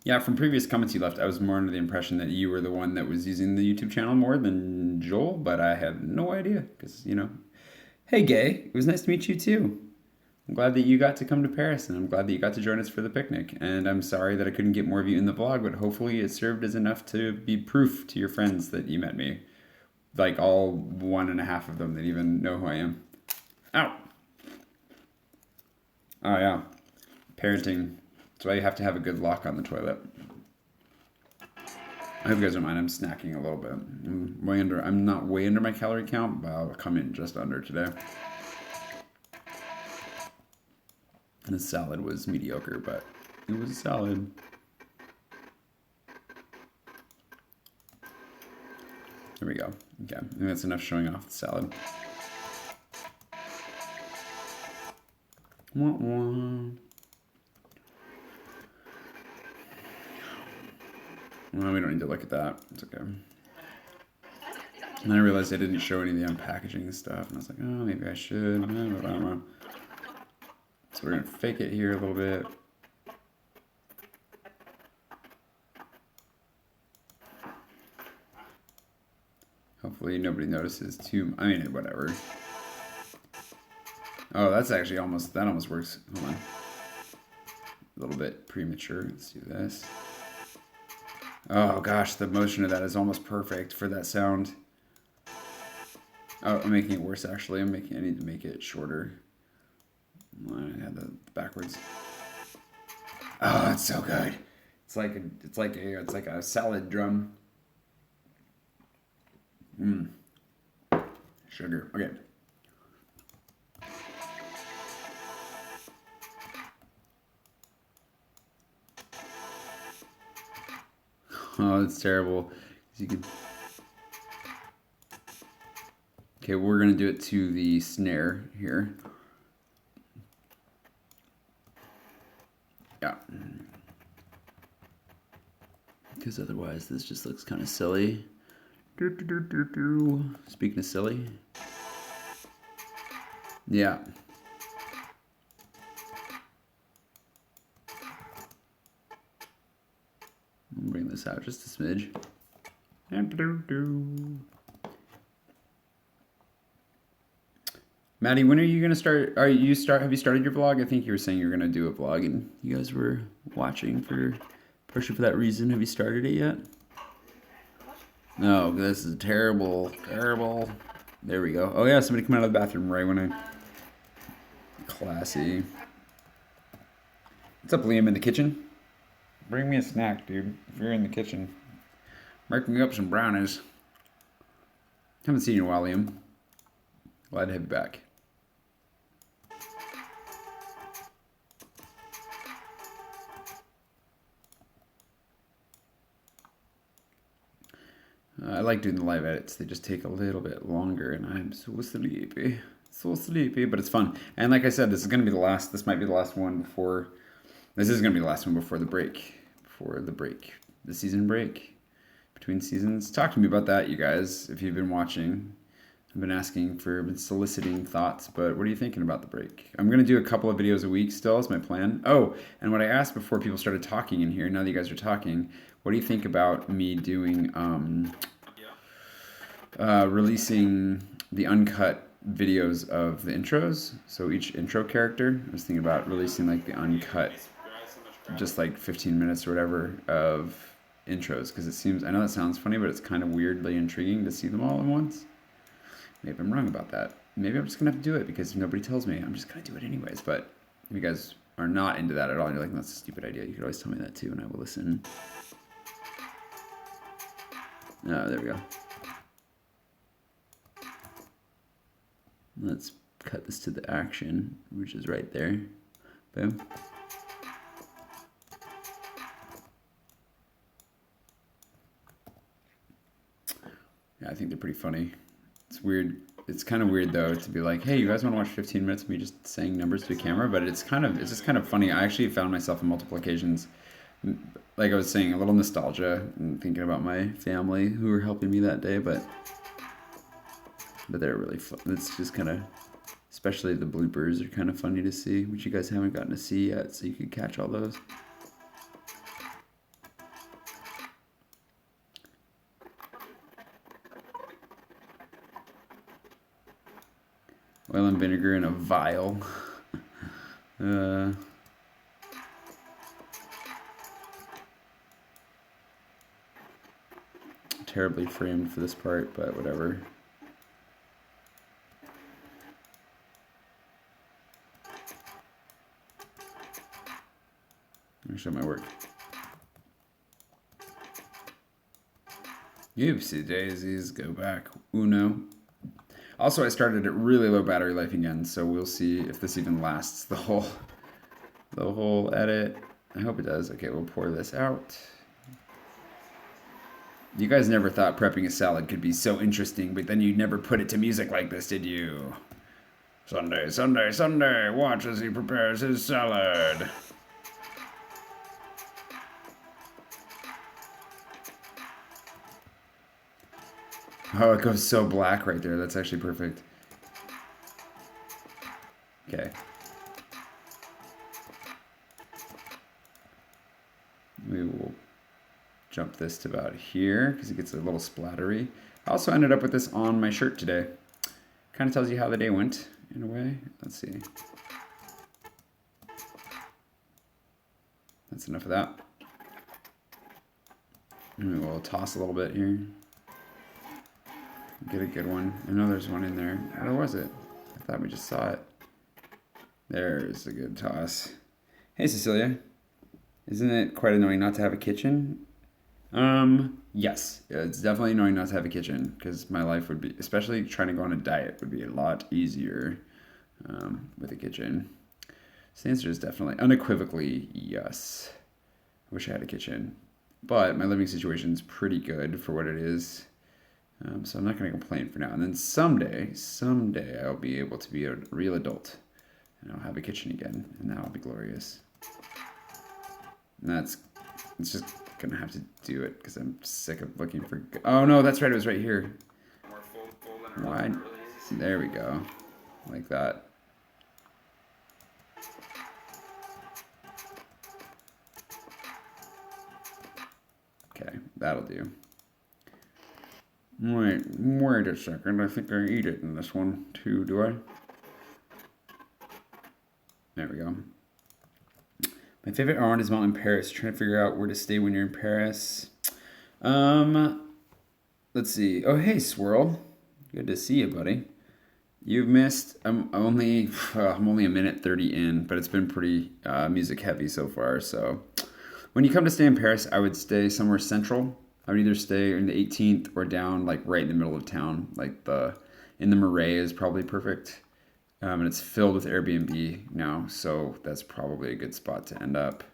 Yeah, from previous comments you left, I was more under the impression that you were the one that was using the YouTube channel more than Joel, but I have no idea, because, you know. Hey, Gay, it was nice to meet you, too. I'm glad that you got to come to Paris, and I'm glad that you got to join us for the picnic. And I'm sorry that I couldn't get more of you in the vlog, but hopefully it served as enough to be proof to your friends that you met me. Like all 1.5 of them that even know who I am. Ow! Oh, yeah. Parenting. That's why you have to have a good lock on the toilet. I hope you guys don't mind. I'm snacking a little bit. I'm not way under my calorie count, but I'll come in just under today. And the salad was mediocre, but it was a salad. There we go. Okay, I think that's enough showing off the salad. Wah, wah. Well, we don't need to look at that. It's okay. And then I realized I didn't show any of the unpackaging stuff, and I was like, oh, maybe I should. But I don't know. So we're gonna fake it here a little bit. Hopefully nobody notices too. I mean, whatever. Oh, that's actually that almost works. Hold on. A little bit premature. Let's do this. Oh gosh, the motion of that is almost perfect for that sound. Oh, I'm making it worse actually. I need to make it shorter. I had the backwards. Oh, it's so good. It's like a salad drum. Sugar. Okay. Oh, it's terrible. You could. Okay, we're gonna do it to the snare here. Yeah. Because otherwise, this just looks kind of silly. Speaking of silly. Yeah. I'll bring this out just a smidge. Maddie, when are you gonna start? Have you started your vlog? I think you were saying you were gonna do a vlog, and you guys were watching for, partially for that reason. Have you started it yet? No, this is terrible. There we go. Oh yeah, somebody come out of the bathroom right when I. Classy. What's up, Liam? In the kitchen? Bring me a snack, dude. If you're in the kitchen, making up some brownies. Haven't seen you in a while, Liam. Glad to have you back. I like doing the live edits. They just take a little bit longer, and I'm so sleepy. So sleepy, but it's fun. And like I said, this is going to be the last. This might be the last one before. This is going to be the last one before the break. The season break. Between seasons. Talk to me about that, you guys, if you've been watching. I've been soliciting thoughts, but what are you thinking about the break? I'm going to do a couple of videos a week still, is my plan. Oh, and what I asked before people started talking in here, now that you guys are talking, what do you think about me doing, releasing the uncut videos of the intros? So each intro character, I was thinking about releasing like the uncut, just like 15 minutes or whatever of intros, because it seems, I know that sounds funny, but it's kind of weirdly intriguing to see them all at once. Maybe I'm wrong about that. Maybe I'm just going to have to do it because nobody tells me. I'm just going to do it anyways. But if you guys are not into that at all, and you're like, that's a stupid idea, you could always tell me that too, and I will listen. Oh, there we go. Let's cut this to the action, which is right there. Boom. Yeah, I think they're pretty funny. It's weird. It's kind of weird though to be like, hey, you guys want to watch 15 minutes of me just saying numbers to a camera? But it's just kind of funny. I actually found myself on multiple occasions, like I was saying, a little nostalgia and thinking about my family who were helping me that day. But they're really fun. It's just kind of, especially the bloopers are kind of funny to see, which you guys haven't gotten to see yet, so you could catch all those. Oil and vinegar in a vial. Terribly framed for this part, but whatever. Let me show my work. Oopsie daisies, go back. Uno. Also, I started at really low battery life again, so we'll see if this even lasts the whole edit. I hope it does. Okay, we'll pour this out. You guys never thought prepping a salad could be so interesting, but then you never put it to music like this, did you? Sunday, Sunday, Sunday, watch as he prepares his salad. Oh, it goes so black right there. That's actually perfect. Okay. We will jump this to about here because it gets a little splattery. I also ended up with this on my shirt today. Kind of tells you how the day went in a way. Let's see. That's enough of that. Maybe we'll toss a little bit here. Get a good one. I know there's one in there. Where was it? I thought we just saw it. There's a good toss. Hey, Cecilia. Isn't it quite annoying not to have a kitchen? Yes. It's definitely annoying not to have a kitchen because my life would be, especially trying to go on a diet, would be a lot easier with a kitchen. So the answer is definitely, unequivocally, yes. I wish I had a kitchen. But my living situation is pretty good for what it is. So I'm not going to complain for now. And then someday I'll be able to be a real adult. And I'll have a kitchen again. And that'll be glorious. And it's just going to have to do it because I'm sick of looking for... Oh, no, that's right. It was right here. Why? There we go. Like that. Okay, that'll do. Wait a second. I think I eat it in this one too, do I? There we go. My favorite island is Mountain Paris. Trying to figure out where to stay when you're in Paris. Let's see. Oh, hey, Swirl. Good to see you, buddy. You've missed. I'm only a minute 30 in, but it's been pretty music heavy so far. So, when you come to stay in Paris, I would stay somewhere central. I would either stay in the 18th or down like right in the middle of town, like in the Marais is probably perfect. And it's filled with Airbnb now, so that's probably a good spot to end up.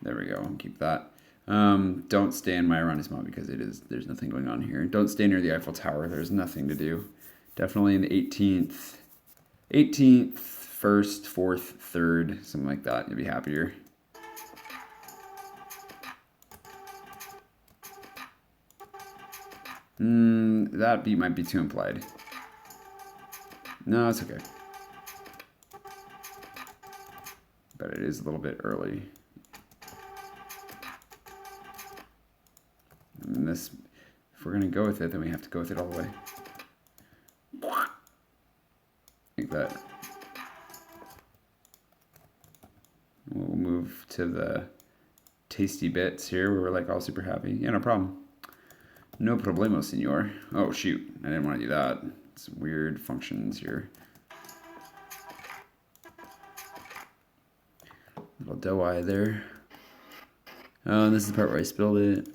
There we go. I'll keep that. Don't stay in my arrondissement because there's nothing going on here. Don't stay near the Eiffel Tower. There's nothing to do. Definitely in the 18th, 1st, 4th, 3rd, something like that. You'll be happier. That beat might be too implied. No, it's okay. But it is a little bit early. And this, if we're gonna go with it, then we have to go with it all the way. Like that. We'll move to the tasty bits here where we're like all super happy. Yeah, no problem. No problemo, senor. Oh, shoot. I didn't want to do that. It's weird functions here. Little dough eye there. Oh, and this is the part where I spilled it.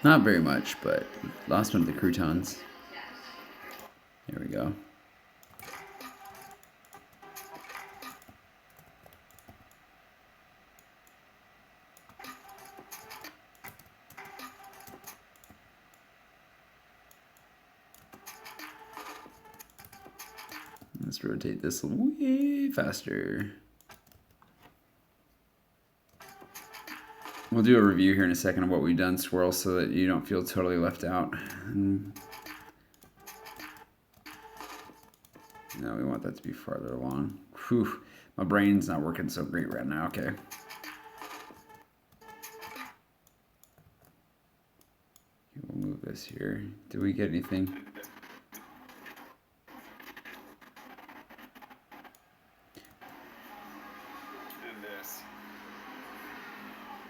Not very much, but lost one of the croutons. There we go. Let's rotate this way faster. We'll do a review here in a second of what we've done, Swirl, so that you don't feel totally left out. No, we want that to be farther along. Whew, my brain's not working so great right now. Okay. We'll move this here. Did we get anything?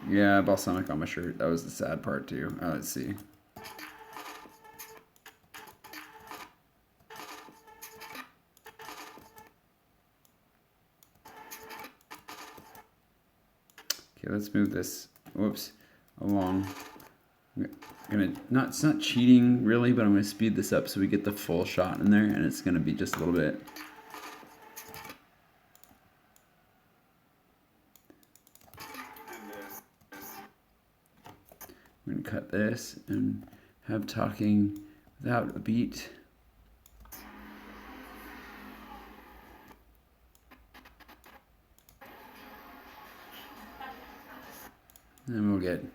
Yeah, balsamic on my shirt. That was the sad part too. Let's see. Okay, let's move this. Whoops, along. I'm gonna it's not cheating really, but I'm gonna speed this up so we get the full shot in there, and it's gonna be just a little bit. I'm going to cut this and have talking without a beat. And we'll get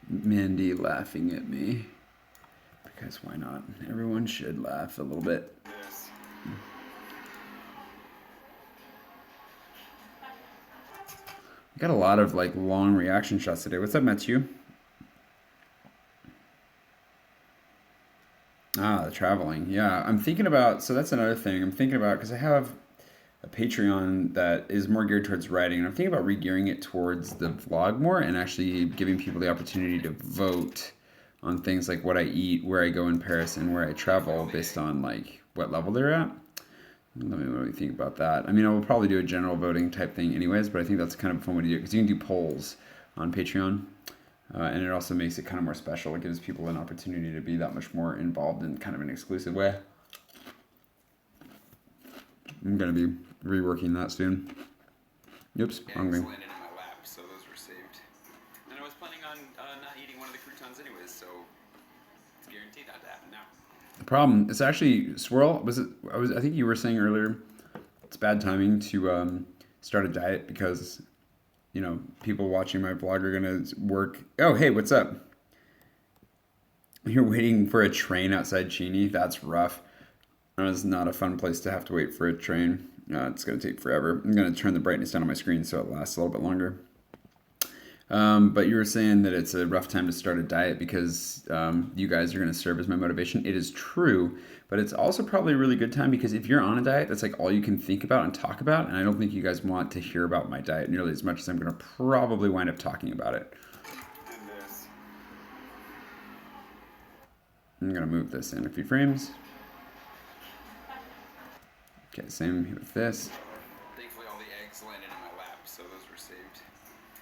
Mandy laughing at me. Because why not? Everyone should laugh a little bit. Got a lot of like long reaction shots today. What's up, Matthew? Ah, the traveling. Yeah, I'm thinking about, so that's another thing I'm thinking about because I have a Patreon that is more geared towards writing. And I'm thinking about re-gearing it towards the vlog more and actually giving people the opportunity to vote on things like what I eat, where I go in Paris, and where I travel based on like what level they're at. Let me know what you think about that. I mean, I will probably do a general voting type thing anyways, but I think that's kind of a fun way to do it because you can do polls on Patreon. And it also makes it kind of more special. It gives people an opportunity to be that much more involved in kind of an exclusive way. I'm going to be reworking that soon. Oops, hungry. Eggs landed in my lap, so those were saved. And I was planning on not eating one of the croutons anyways, so it's guaranteed not to happen now. The problem, it's actually, Swirl, I think you were saying earlier, it's bad timing to start a diet because, you know, people watching my vlog are going to work. Oh, hey, what's up? You're waiting for a train outside Cheney? That's rough. It's not a fun place to have to wait for a train. It's going to take forever. I'm going to turn the brightness down on my screen so it lasts a little bit longer. But you were saying that it's a rough time to start a diet because you guys are going to serve as my motivation. It is true, but it's also probably a really good time because if you're on a diet, that's like all you can think about and talk about. And I don't think you guys want to hear about my diet nearly as much as I'm going to probably wind up talking about it. And this. I'm going to move this in a few frames. Okay, same with this. Thankfully, all the eggs landed in my lap, so those were saved.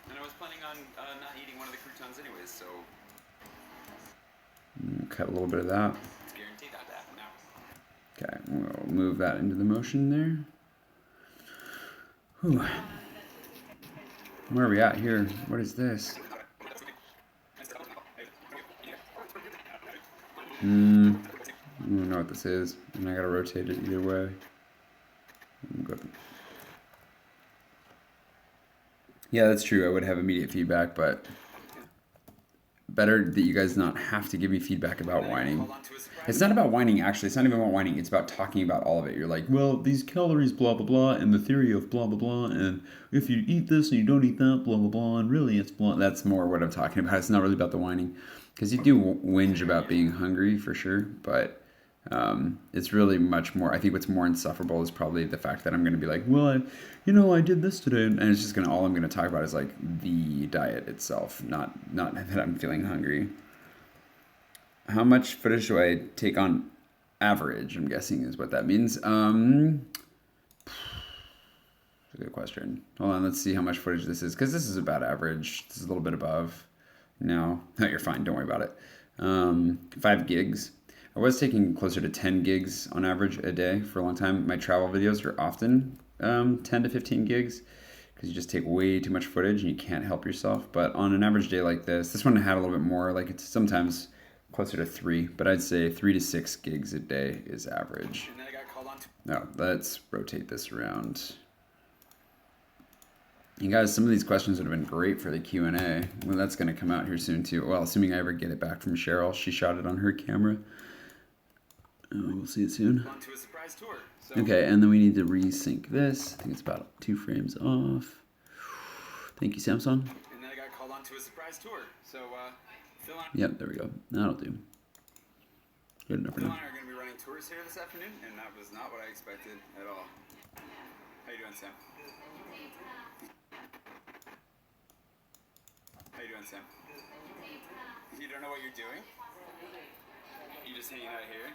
And I was planning on not eating one of the croutons anyways, so Cut a little bit of that. it's guaranteed not to happen now. Okay, we'll move that into the motion there. Whew. Where are we at here? What is this? I don't know what this is, and I gotta rotate it either way. Good. Yeah, that's true. I would have immediate feedback, but better that you guys not have to give me feedback about whining. It's not about whining, actually. It's not even about whining. It's about talking about all of it. You're like, well, these calories, blah, blah, blah, and the theory of blah, blah, blah, and if you eat this and you don't eat that, blah, blah, blah, and really it's blah. That's more what I'm talking about. It's not really about the whining. Because you do whinge about being hungry, for sure, but it's really much more. I think what's more insufferable is probably the fact that I'm going to be like, well, I did this today, and it's just all I'm going to talk about is like the diet itself, not that I'm feeling hungry. How much footage do I take on average? I'm guessing is what that means. That's a good question. Hold on, let's see how much footage this is, because this is about average. This is a little bit above. No, you're fine. Don't worry about it. 5 gigs. I was taking closer to 10 gigs on average a day for a long time. My travel videos are often 10 to 15 gigs because you just take way too much footage and you can't help yourself. But on an average day like this one had a little bit more. Like it's sometimes closer to 3, but I'd say 3 to 6 gigs a day is average. And then I got called on to. No, let's rotate this around. You guys, some of these questions would have been great for the Q&A. Well, that's going to come out here soon too. Well, assuming I ever get it back from Cheryl. She shot it on her camera. We'll see it soon. On to a surprise tour. So Okay, and then we need to resync this. I think it's about 2 frames off. Thank you, Samsung. And then I got called on to a surprise tour. So Phil and Yep, there we go. That'll do. Good enough for Phil and now. I are going to be running tours here this afternoon, and that was not what I expected at all. How you doing, Sam? How you doing, Sam? You don't know what you're doing? You just hanging out here?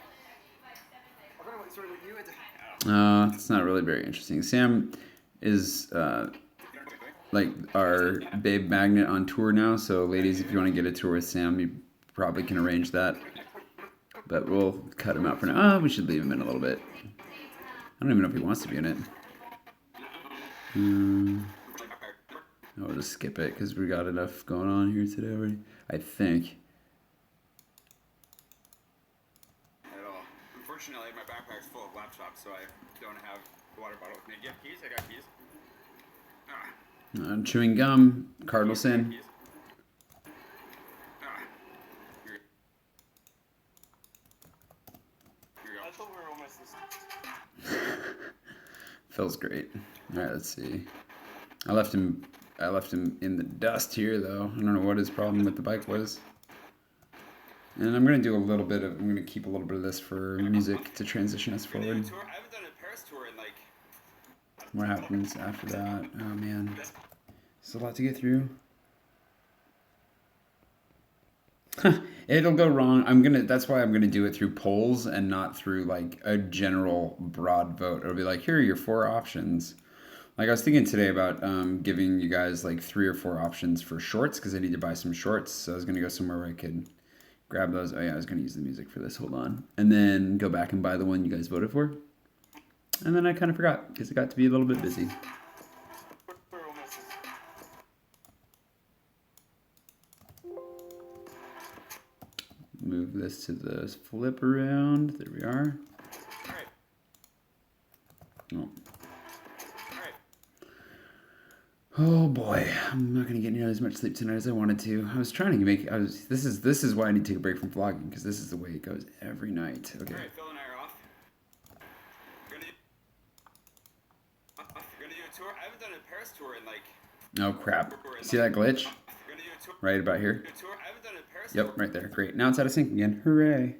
I'm going to sort of what you had to... It's not really very interesting. Sam is like our babe magnet on tour now. So, ladies, if you want to get a tour with Sam, you probably can arrange that. But we'll cut him out for now. We should leave him in a little bit. I don't even know if he wants to be in it. I'll just skip it because we got enough going on here today already. I think. At all. Unfortunately, my backpack's full of laptops, so I don't have a water bottle with me. Do you have keys? I got keys. I'm chewing gum. Cardinal sin. Keys. Here you go. I thought we were almost this. Feels great. All right, let's see. I left him in the dust here, though. I don't know what his problem with the bike was. And I'm gonna keep a little bit of this for music to transition us You're gonna do forward. a tour? I haven't done a Paris tour in like What happens after that? Oh man, it's a lot to get through. It'll go wrong. That's why I'm gonna do it through polls and not through like a general broad vote. It'll be like, here are your 4 options. Like I was thinking today about giving you guys like 3 or 4 options for shorts because I need to buy some shorts. So I was gonna go somewhere where I could grab those. Oh yeah, I was gonna use the music for this. Hold on, and then go back and buy the one you guys voted for. And then I kind of forgot because it got to be a little bit busy. Move this to the flip around. There we are. Oh. Oh boy, I'm not gonna get nearly as much sleep tonight as I wanted to. I was trying to make. This is why I need to take a break from vlogging because this is the way it goes every night. Okay. All right, Phil and I are off. We're gonna do a tour. I haven't done a Paris tour in like. Oh crap! See that glitch? We're gonna do a tour. Right about here. I haven't done a Paris Yep, right there. Great. Now it's out of sync again. Hooray!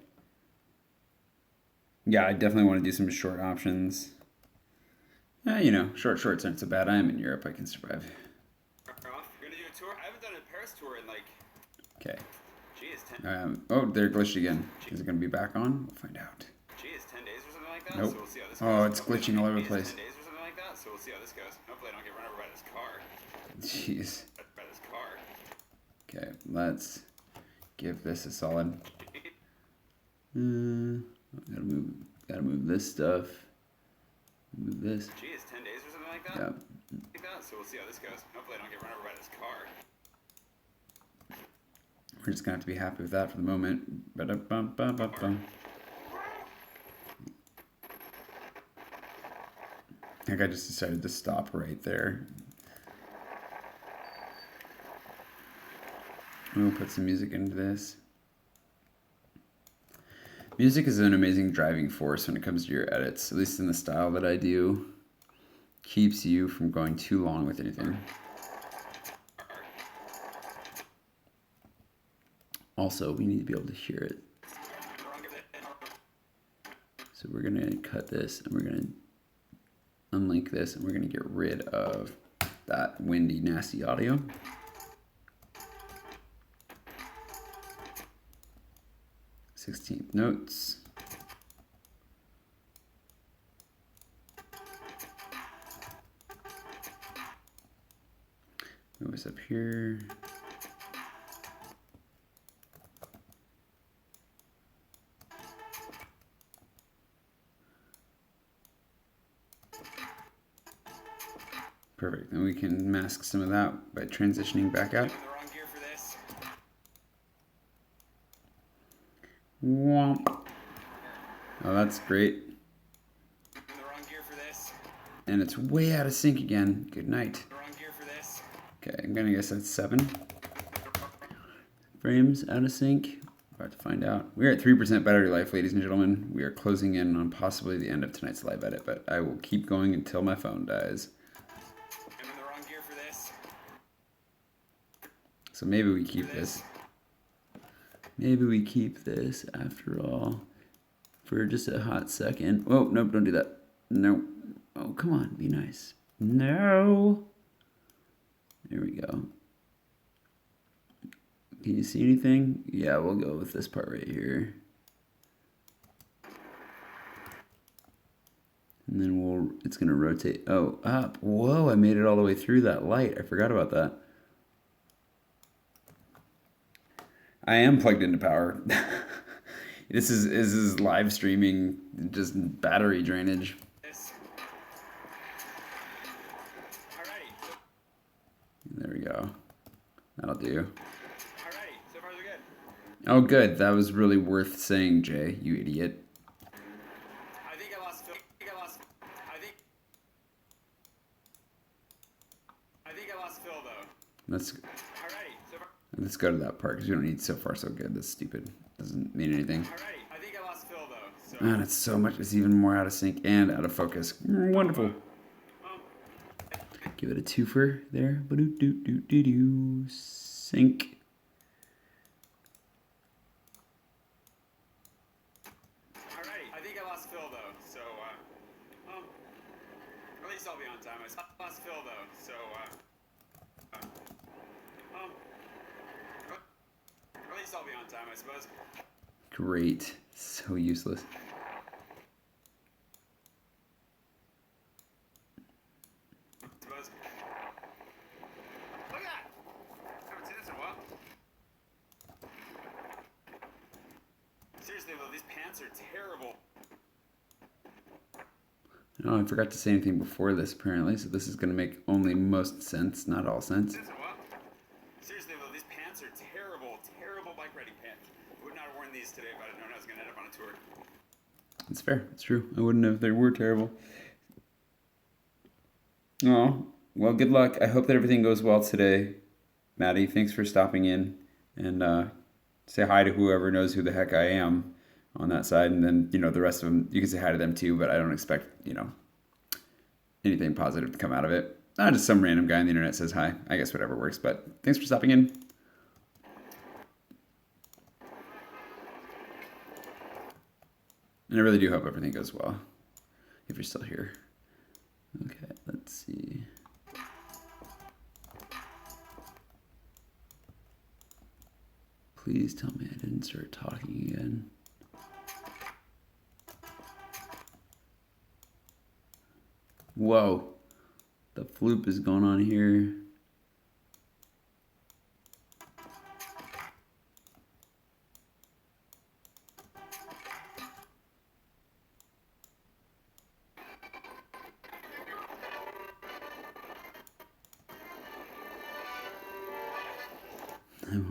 Yeah, I definitely want to do some short options. You know, shorts aren't so bad. I am in Europe. I can survive. We're gonna do a tour. I haven't done a Paris tour in like. Okay. Gee, it's 10. Oh, they're glitched again. Is it going to be back on? We'll find out. Gee, it's 10 days or something like that. Nope. So we'll see how this Oh, goes. it's glitching all over the It's place. 10 days or something like that. So we'll see how this goes. Hopefully, I don't get run over by this car. Jeez. By this car. Okay, let's give this a solid. Gotta move this stuff. Move this. Gee, it's 10 days or something like that. Yeah. Like that. So we'll see how this goes. Hopefully, I don't get run over by this car. We're just gonna have to be happy with that for the moment. Ba-da-bum-ba-ba-bum. I think I just decided to stop right there. We'll put some music into this. Music is an amazing driving force when it comes to your edits, at least in the style that I do. Keeps you from going too long with anything. Also, we need to be able to hear it. So we're going to cut this and we're going to unlink this and we're going to get rid of that windy, nasty audio. Sixteenth notes. Move this up here. Perfect. And we can mask some of that by transitioning back out. I'm in the wrong gear for this. Womp. Oh, that's great. I'm in the wrong gear for this. And it's way out of sync again. Good night. The wrong gear for this. Okay, I'm gonna guess that's 7 frames out of sync. About to find out. We're at 3% battery life, ladies and gentlemen. We are closing in on possibly the end of tonight's live edit, but I will keep going until my phone dies. I'm in the wrong gear for this. So maybe we keep this. Maybe we keep this after all for just a hot second. Oh, nope, don't do that. No. Oh, come on, be nice. No. There we go. Can you see anything? Yeah, we'll go with this part right here. And then it's gonna rotate. Oh, up. Whoa, I made it all the way through that light. I forgot about that. I am plugged into power. This is live streaming, just battery drainage. Alrighty. There we go. That'll do. Alrighty. So far, so good. Oh, good. That was really worth saying, Jay. You idiot. I think I lost Phil. I think I lost Phil, though. Let's Alrighty. let's go to that part because we don't need so far so good. That's stupid. Doesn't mean anything. Alrighty. I think I lost Phil, though. So. And it's so much. It's even more out of sync and out of focus. Wonderful. Give it a twofer there. Ba-do-do-do-do-do. Sync. Alrighty. I think I lost Phil, though. So, At least I'll be on time. I lost Phil though, so at least I'll be on time, I suppose. Great. So useless. Suppose. Look at that! Haven't seen this in a while. Seriously though, these pants are terrible. Oh, I forgot to say anything before this, apparently, so this is going to make only most sense, not all sense. Seriously though, these pants are terrible, terrible bike riding pants. I would not have worn these today if I'd have known I was going to end up on a tour. It's fair. It's true. I wouldn't have if they were terrible. Oh, well, good luck. I hope that everything goes well today. Maddie, thanks for stopping in. And say hi to whoever knows who the heck I am on that side. And then, the rest of them, you can say hi to them too, but I don't expect, anything positive to come out of it. Just some random guy on the internet says hi. I guess whatever works, but thanks for stopping in. And I really do hope everything goes well, if you're still here. Okay, let's see. Please tell me I didn't start talking again. Whoa, the floop is going on here.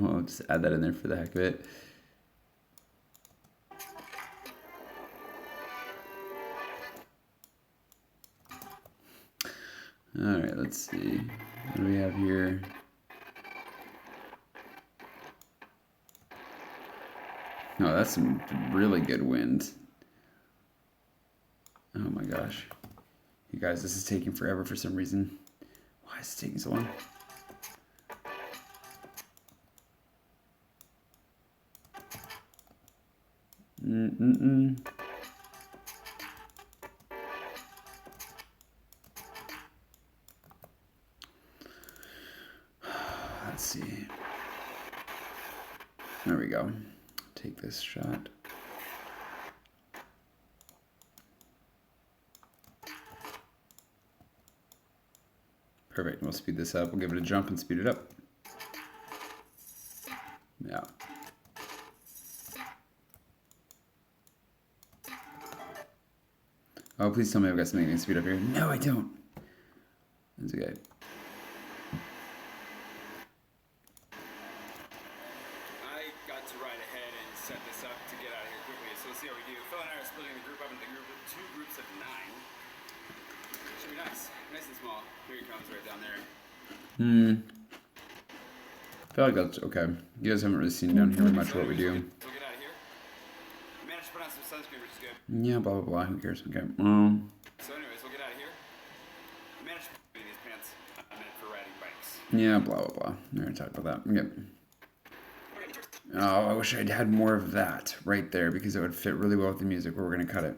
I'll just add that in there for the heck of it. All right, let's see. What do we have here? No, that's some really good wind. Oh my gosh. You guys, this is taking forever for some reason. Why is it taking so long? Let's see. There we go. Take this shot. Perfect. We'll speed this up. We'll give it a jump and speed it up. Yeah. Oh, please tell me I've got something to speed up here. No, I don't. That's okay. I got to ride ahead and set this up to get out of here quickly, so let's see how we do. Phil and I are splitting the group up into two groups of 9. Should be nice. Nice and small. Here he comes right down there. I feel like that's okay. You guys haven't really seen down here much what we do. We'll get out of here. We managed to put on some sunscreen, which is good. Yeah, blah, blah, blah. Who cares? Okay. So anyways, we'll get out of here. We managed to put these pants meant for riding bikes. Yeah, blah, blah, blah. We already talked about that. Yep. Oh, I wish I'd had more of that right there because it would fit really well with the music, but we're going to cut it.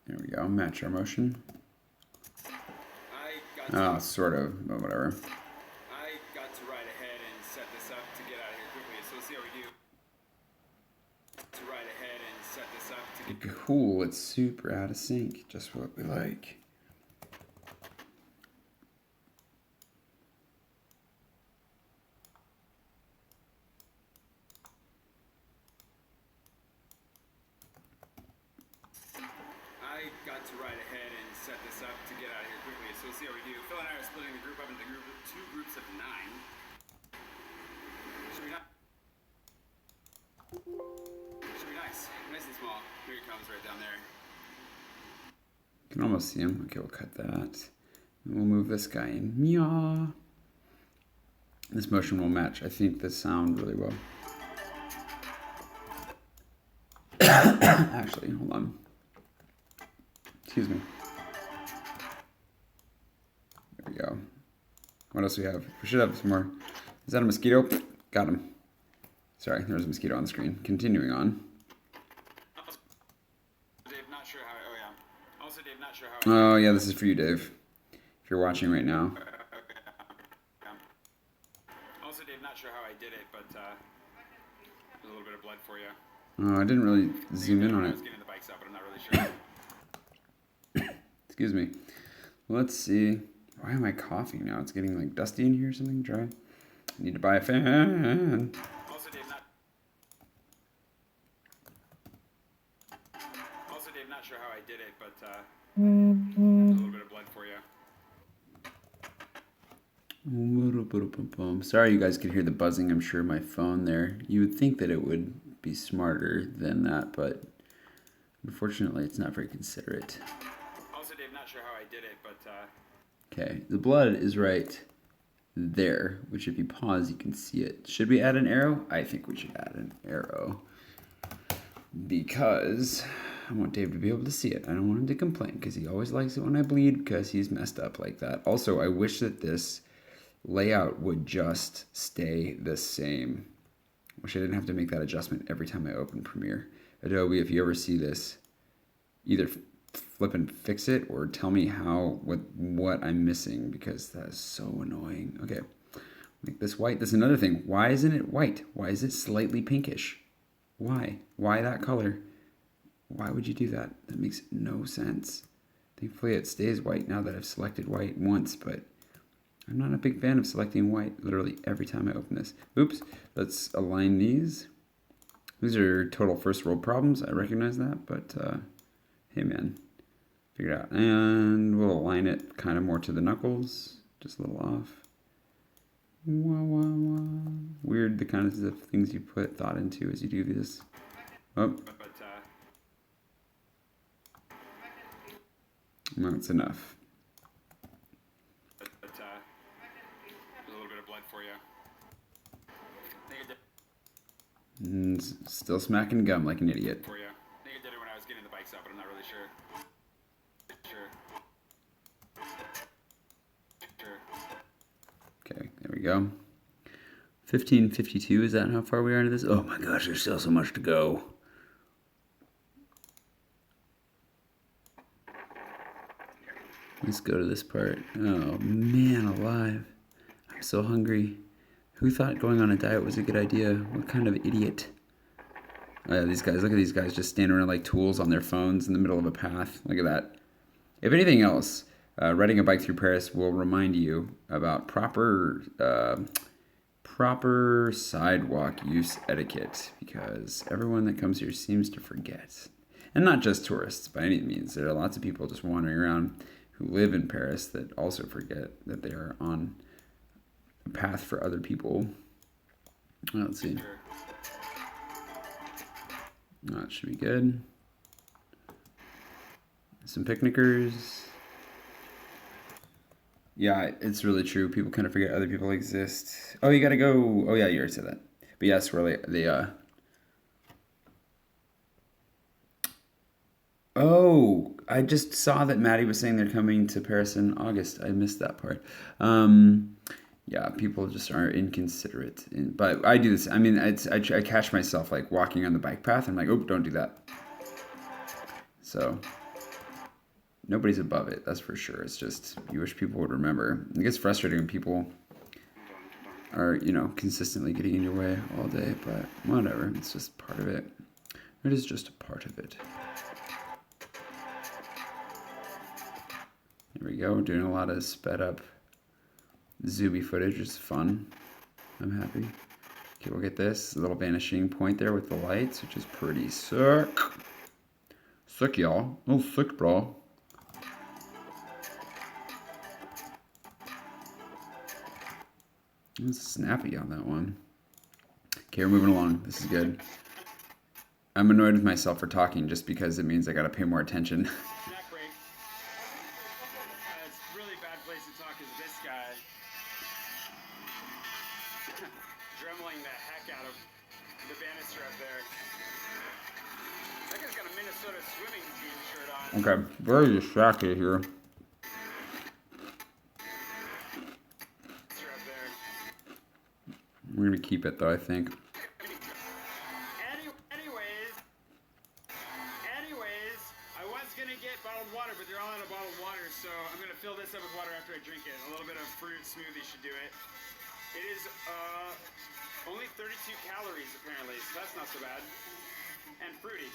There we go. Match our motion. Sort of, but whatever. I got to ride ahead and set this up to get out of here quickly, so let's see how we do. To ride ahead and set this up to get... Cool, it's super out of sync. Just what we like. I got to ride ahead and set this up to get out of here quickly, so let's see how we do. Phil and I are splitting the group up into two groups of 9. Should be nice. Should be nice. Nice and small. Here he comes right down there. You can almost see him. Okay, we'll cut that. And we'll move this guy in. Meow. This motion will match, I think, this sound really well. Actually, hold on. Excuse me. There we go. What else do we have? We should have some more. Is that a mosquito? Got him. Sorry, there was a mosquito on the screen. Continuing on. Dave, not sure how. Oh yeah. Also, Dave, not sure how. Oh yeah, this is for you, Dave. If you're watching right now. Also, Dave, not sure how I did it, but there's a little bit of blood for you. Oh, I didn't really zoom in on I it. was getting the bikes up, but I'm not really sure. Excuse me. Let's see. Why am I coughing now? It's getting like dusty in here or something. Dry. I need to buy a fan. Also, Dave, not sure how I did it, but there's a little bit of blood for you. Sorry you guys could hear the buzzing, I'm sure, my phone there. You would think that it would be smarter than that, but unfortunately it's not very considerate. Also, Dave, not sure how I did it, but Okay, the blood is right there, which if you pause you can see it. Should we add an arrow? I think we should add an arrow because I want Dave to be able to see it. I don't want him to complain because he always likes it when I bleed because he's messed up like that. Also, I wish that this layout would just stay the same. Wish I didn't have to make that adjustment every time I open Premiere. Adobe, if you ever see this, either flip and fix it or tell me what I'm missing because that is so annoying. Okay, make this white. That's another thing. Why isn't it white? Why is it slightly pinkish? Why? Why that color? Why would you do that? That makes no sense. Thankfully it stays white now that I've selected white once, but I'm not a big fan of selecting white literally every time I open this. Oops, let's align these. These are total first world problems, I recognize that, but hey man, figure it out. And we'll align it kind of more to the knuckles, just a little off. Wah, wah, wah. Weird the kinds of things you put thought into as you do this. Oh, that's enough. there's a little bit of blood for you. Still smacking gum like an idiot. For you. I think I did it when I was getting the bikes up, but I'm not really sure. Okay, there we go. 15:52, is that how far we are into this? Oh my gosh, there's still so much to go. Let's go to this part. Oh man alive. I'm so hungry. Who thought going on a diet was a good idea? What kind of idiot? Oh yeah, these guys, look at these guys just standing around like tools on their phones in the middle of a path. Look at that. If anything else, riding a bike through Paris will remind you about proper sidewalk use etiquette because everyone that comes here seems to forget. And not just tourists by any means. There are lots of people just wandering around who live in Paris that also forget that they are on a path for other people. Let's see. That should be good. Some picnickers. Yeah, it's really true. People kind of forget other people exist. Oh, you gotta go. Oh yeah, you already said that. But yes, really, Oh, I just saw that Maddie was saying they're coming to Paris in August. I missed that part. Yeah, people just are inconsiderate. But I do this. I mean, I catch myself like walking on the bike path. I'm like, oh, don't do that. So nobody's above it. That's for sure. It's just you wish people would remember. It gets frustrating when people are, consistently getting in your way all day. But whatever. It's just part of it. It is just a part of it. There we go. We're doing a lot of sped up zoomy footage. It's fun. I'm happy. Okay, we'll get this. A little vanishing point there with the lights, which is pretty sick. Sick, y'all. Oh, sick, bro. It's snappy on that one. Okay, we're moving along. This is good. I'm annoyed with myself for talking just because it means I gotta pay more attention. Snack break. It's a really bad place to talk is this guy. Dremeling the heck out of the banister up there. That guy's got a Minnesota swimming team shirt on. Okay, very distracted here. We're gonna keep it though, I think. Anyways, I was gonna get bottled water, but they're all out of bottled water, so I'm gonna fill this up with water after I drink it. A little bit of fruit smoothie should do it. It is only 32 calories apparently, so that's not so bad. And fruity.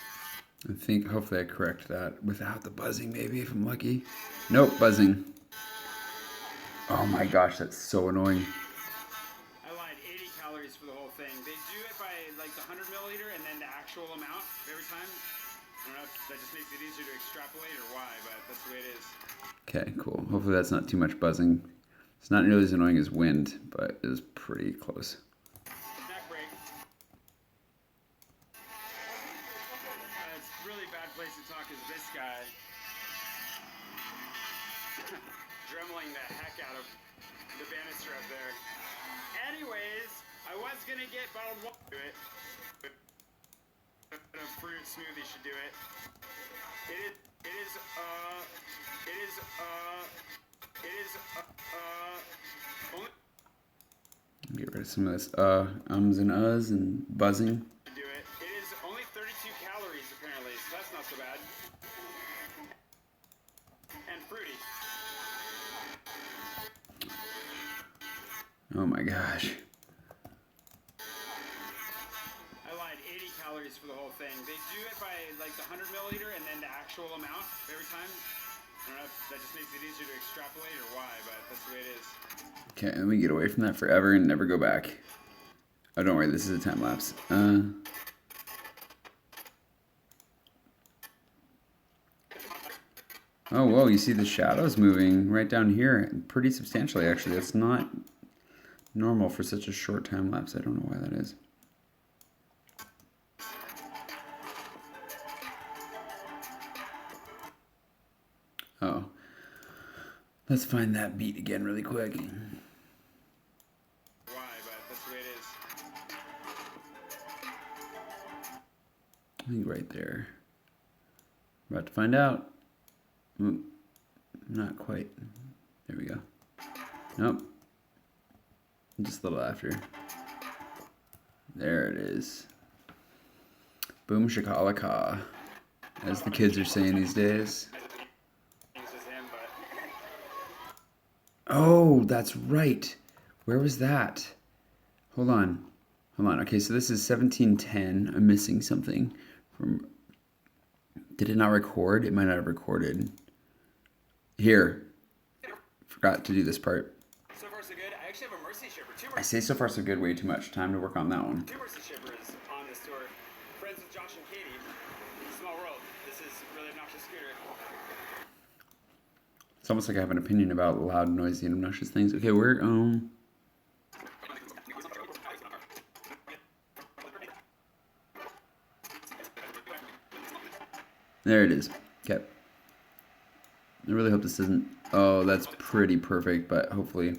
I think hopefully I correct that without the buzzing, maybe if I'm lucky. Nope, buzzing. Oh my gosh, that's so annoying. I lied, 80 calories for the whole thing. They do it by like the 100 milliliter and then the actual amount every time. I don't know if that just makes it easier to extrapolate or why, but that's the way it is. Okay, cool. Hopefully that's not too much buzzing. It's not nearly as annoying as wind, but it is pretty close. Snack break. It's a really bad place to talk is this guy. Dremeling the heck out of the banister up there. Anyways, I was gonna get bottled water. A fruit smoothie should do it. It is only Get rid of some of this ums and uhs and buzzing. do it. It is only 32 calories apparently, so that's not so bad. And fruity. Oh my gosh. I lied, 80 calories for the whole thing. They do it by like the 100 milliliter and then the actual amount every time. I don't know if that just makes it easier to extrapolate or why, but that's the way it is. Okay, and we get away from that forever and never go back. Oh, don't worry, this is a time lapse. Oh, whoa, you see the shadows moving right down here pretty substantially, actually. That's not normal for such a short time lapse. I don't know why that is. Oh. Let's find that beat again really quick. Why, but that's the way it is. I think right there. About to find out. Ooh, not quite. There we go. Nope. Just a little after. There it is. Boom shakalaka, as the kids are saying these days. Oh, that's right. Where was that? Hold on. Hold on. Okay, so this is 1710. I'm missing something from... Did it not record? It might not have recorded. Here. Forgot to do this part. So far so good. I actually have a Mercy shipper. I say so far so good way too much. Time to work on that one. Two Mercy shippers on this tour. Friends with Josh and Katie. Small world. This is really obnoxious scooter. It's almost like I have an opinion about loud, noisy, and obnoxious things. Okay, we're there it is. Okay. I really hope this isn't... Oh, that's pretty perfect, but hopefully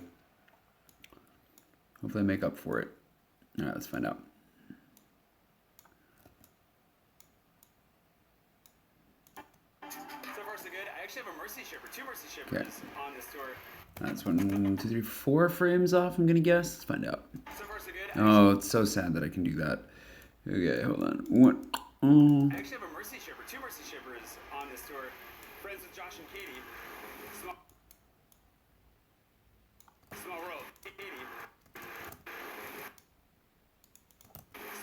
I make up for it. Alright, let's find out. So far so good. I actually have a Mercy shipper. Two Mercy shippers on this tour. That's 1, 2, 3, 4 frames off, I'm gonna guess. Let's find out. So far so good. Oh, it's so sad that I can do that. Okay, hold on. One. I actually have a Mercy shipper. Two Mercy shippers on this tour. Friends with Josh and Katie. Small world. Katie.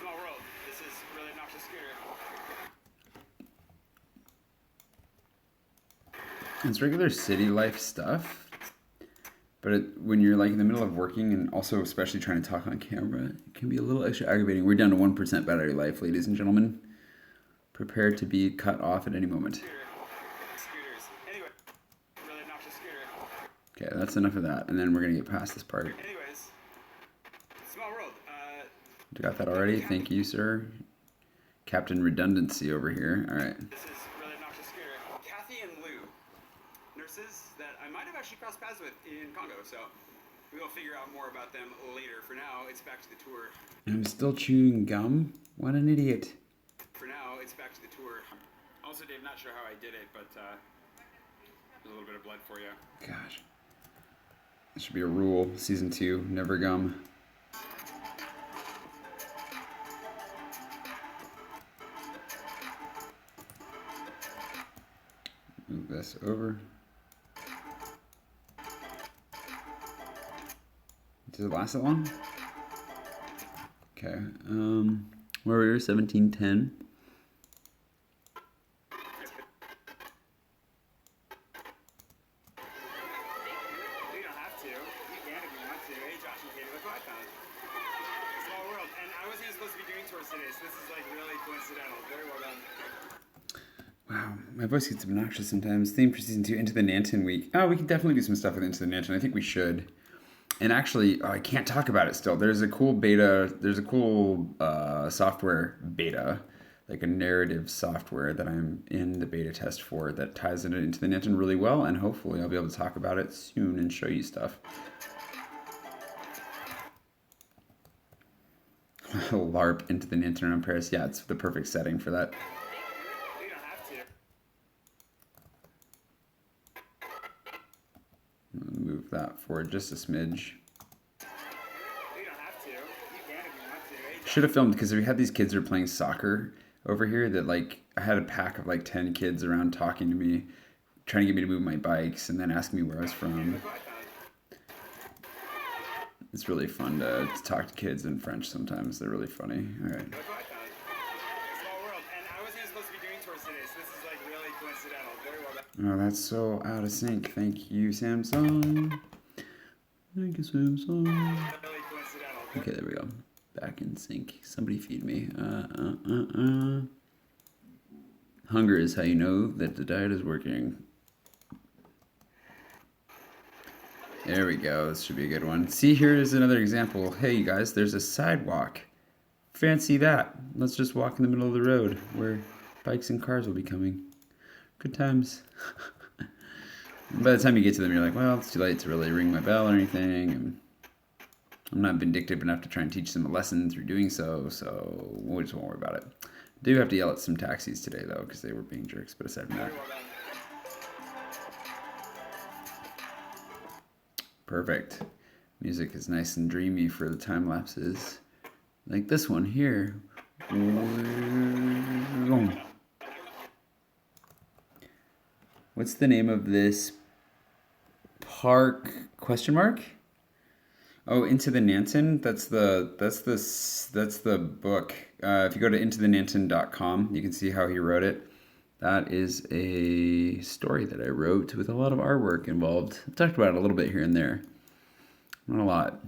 Small world. This is really obnoxious scooter. It's regular city life stuff, but when you're like in the middle of working and also especially trying to talk on camera, it can be a little extra aggravating. We're down to 1% battery life, ladies and gentlemen. Prepare to be cut off at any moment. Scooters. Anyway, really obnoxious scooter. Okay, that's enough of that, and then we're gonna get past this part. Anyways, small world. Got that already? Thank you, sir. Captain Redundancy over here. All right. This is really obnoxious scooter. Kathy and Lou, nurses that I might have actually crossed paths with in Congo, so we will figure out more about them later. For now, it's back to the tour. I'm still chewing gum. What an idiot. For now, it's back to the tour. Also, Dave, not sure how I did it, but there's a little bit of blood for you. Gosh. That should be a rule. Season 2, never gum. this over. Does it last that long? Okay. Where were we? 1710. Wow, my voice gets obnoxious sometimes. Theme for season 2, Into the Nanton week. Oh, we can definitely do some stuff with Into the Nanton. I think we should. And actually, I can't talk about it still. There's a cool beta. There's a cool software beta, like a narrative software that I'm in the beta test for that ties into the Nanton really well. And hopefully, I'll be able to talk about it soon and show you stuff. LARP Into the Nanton on Paris. Yeah, it's the perfect setting for that. Move that forward just a smidge. Should have filmed, because we had these kids who are playing soccer over here that, like, I had a pack of like 10 kids around talking to me, trying to get me to move my bikes and then asking me where I was from. It's really fun to talk to kids in French sometimes. They're really funny. All right. Oh, that's so out of sync. Thank you, Samsung. Thank you, Samsung. Okay, there we go. Back in sync. Somebody feed me. Hunger is how you know that the diet is working. There we go. This should be a good one. See, here is another example. Hey, you guys, there's a sidewalk. Fancy that. Let's just walk in the middle of the road where bikes and cars will be coming. Good times. By the time you get to them, you're like, well, it's too late to really ring my bell or anything. And I'm not vindictive enough to try and teach them a lesson through doing so, so we just won't worry about it. I do have to yell at some taxis today, though, because they were being jerks, but aside from that. Perfect. Music is nice and dreamy for the time lapses. Like this one here. What's the name of this park? Question mark? Oh, Into the Nanton. That's the book. If you go to intothenanton.com, you can see how he wrote it. That is a story that I wrote with a lot of artwork involved. I've talked about it a little bit here and there. Not a lot.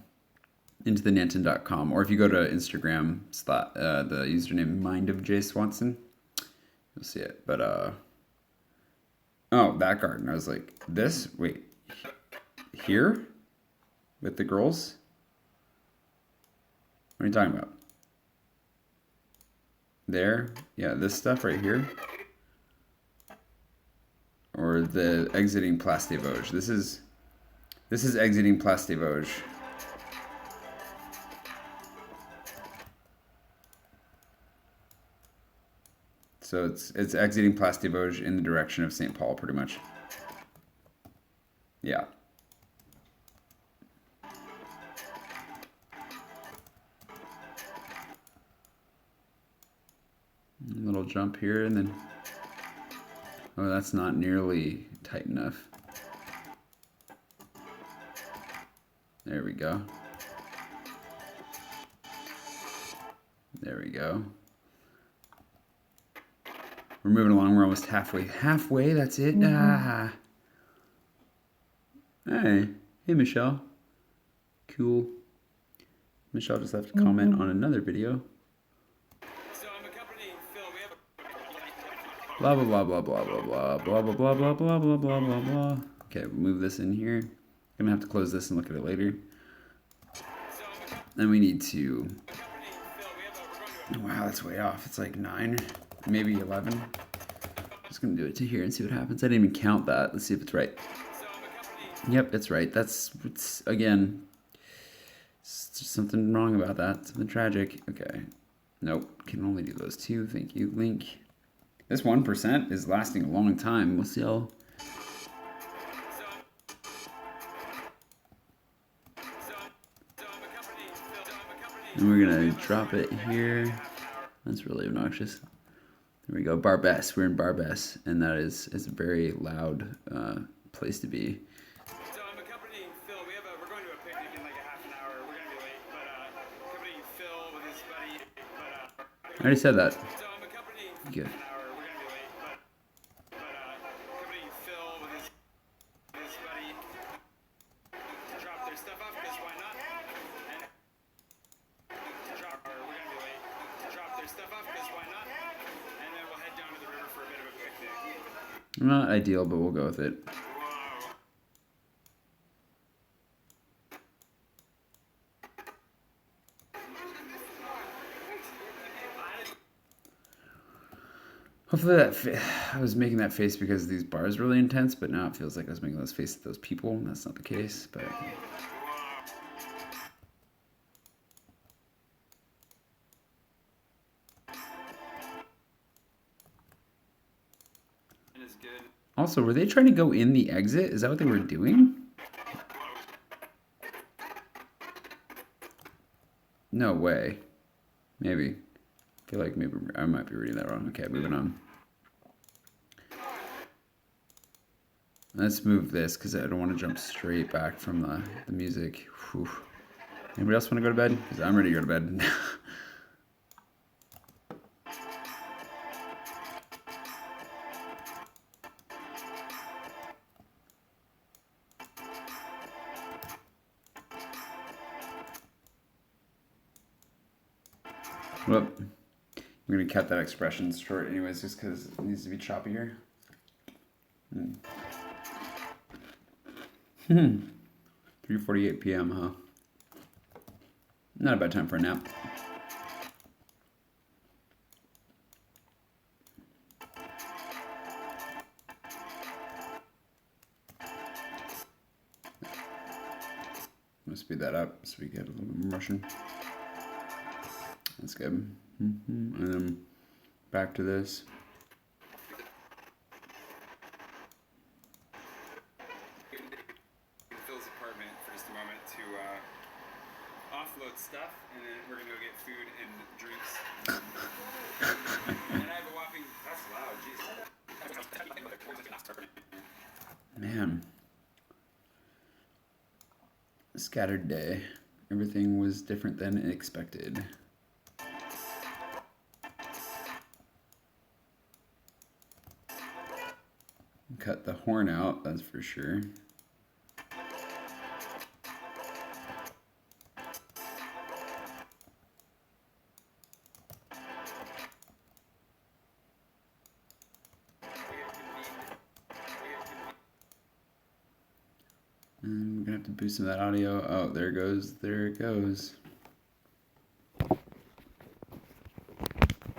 Intothenanton.com. Or if you go to Instagram, the username mindofjswanson, you'll see it. But, oh, that garden. I was like, this? Wait. Here? With the girls? What are you talking about? There? Yeah, this stuff right here? Or the exiting Place des Vosges. This is exiting Place des Vosges. So it's exiting Place des Vosges in the direction of St. Paul, pretty much. Yeah. A little jump here, and then... Oh, that's not nearly tight enough. There we go. There we go. We're moving along. We're almost halfway. Halfway? That's it? Mm-hmm. Ah. Hey. Hey, Michelle. Cool. Michelle just left a comment on another video. Blah, blah, blah, blah, blah, blah, blah, blah, blah, blah, blah, blah, blah, blah, blah, blah. Okay, we'll move this in here. I'm gonna have to close this and look at it later. Then we need to... Wow, that's way off. It's like 9, maybe 11. Just gonna do it to here and see what happens. I didn't even count that. Let's see if it's right. Yep, it's right. It's again, it's just something wrong about that. Something tragic. Okay. Nope. Can only do those 2. Thank you, Link. This 1% is lasting a long time. We'll see how... And we're gonna drop it here. That's really obnoxious. There we go, Barbès. We're in Barbès, and that is a very loud place to be. So I'm accompanying Phil. We're going to a picnic in like a half an hour. We're gonna be late, but accompanying Phil with his buddy. I already said that. So I'm accompanying Good. an hour. We're gonna be late, but accompanying Phil with his buddy to drop their stuff off because why not? And we're gonna be late to drop their stuff off because why not? And then we'll head down to the river for a bit of a picnic. Not ideal, but we'll go with it. Hopefully I was making that face because these bars are really intense, but now it feels like I was making those faces at those people, and that's not the case, but... Also, were they trying to go in the exit? Is that what they were doing? No way. Maybe. I feel like maybe I might be reading that wrong. Okay, moving on. Let's move this because I don't want to jump straight back from the music. Whew. Anybody else want to go to bed? Because I'm ready to go to bed. Well, I'm going to cut that expression short anyways, just because it needs to be choppy here. 3:48 p.m., huh? Not a bad time for a nap. I'm going to speed that up so we get a little bit more motion. That's good. And then back to this. Phil's apartment for just a moment to offload stuff, and then we're gonna go get food and drinks. And I have a whopping. That's loud, jeez. Man. Scattered day. Everything was different than expected. Cut the horn out, that's for sure. And I'm gonna have to boost some of that audio. Oh, there it goes. There it goes.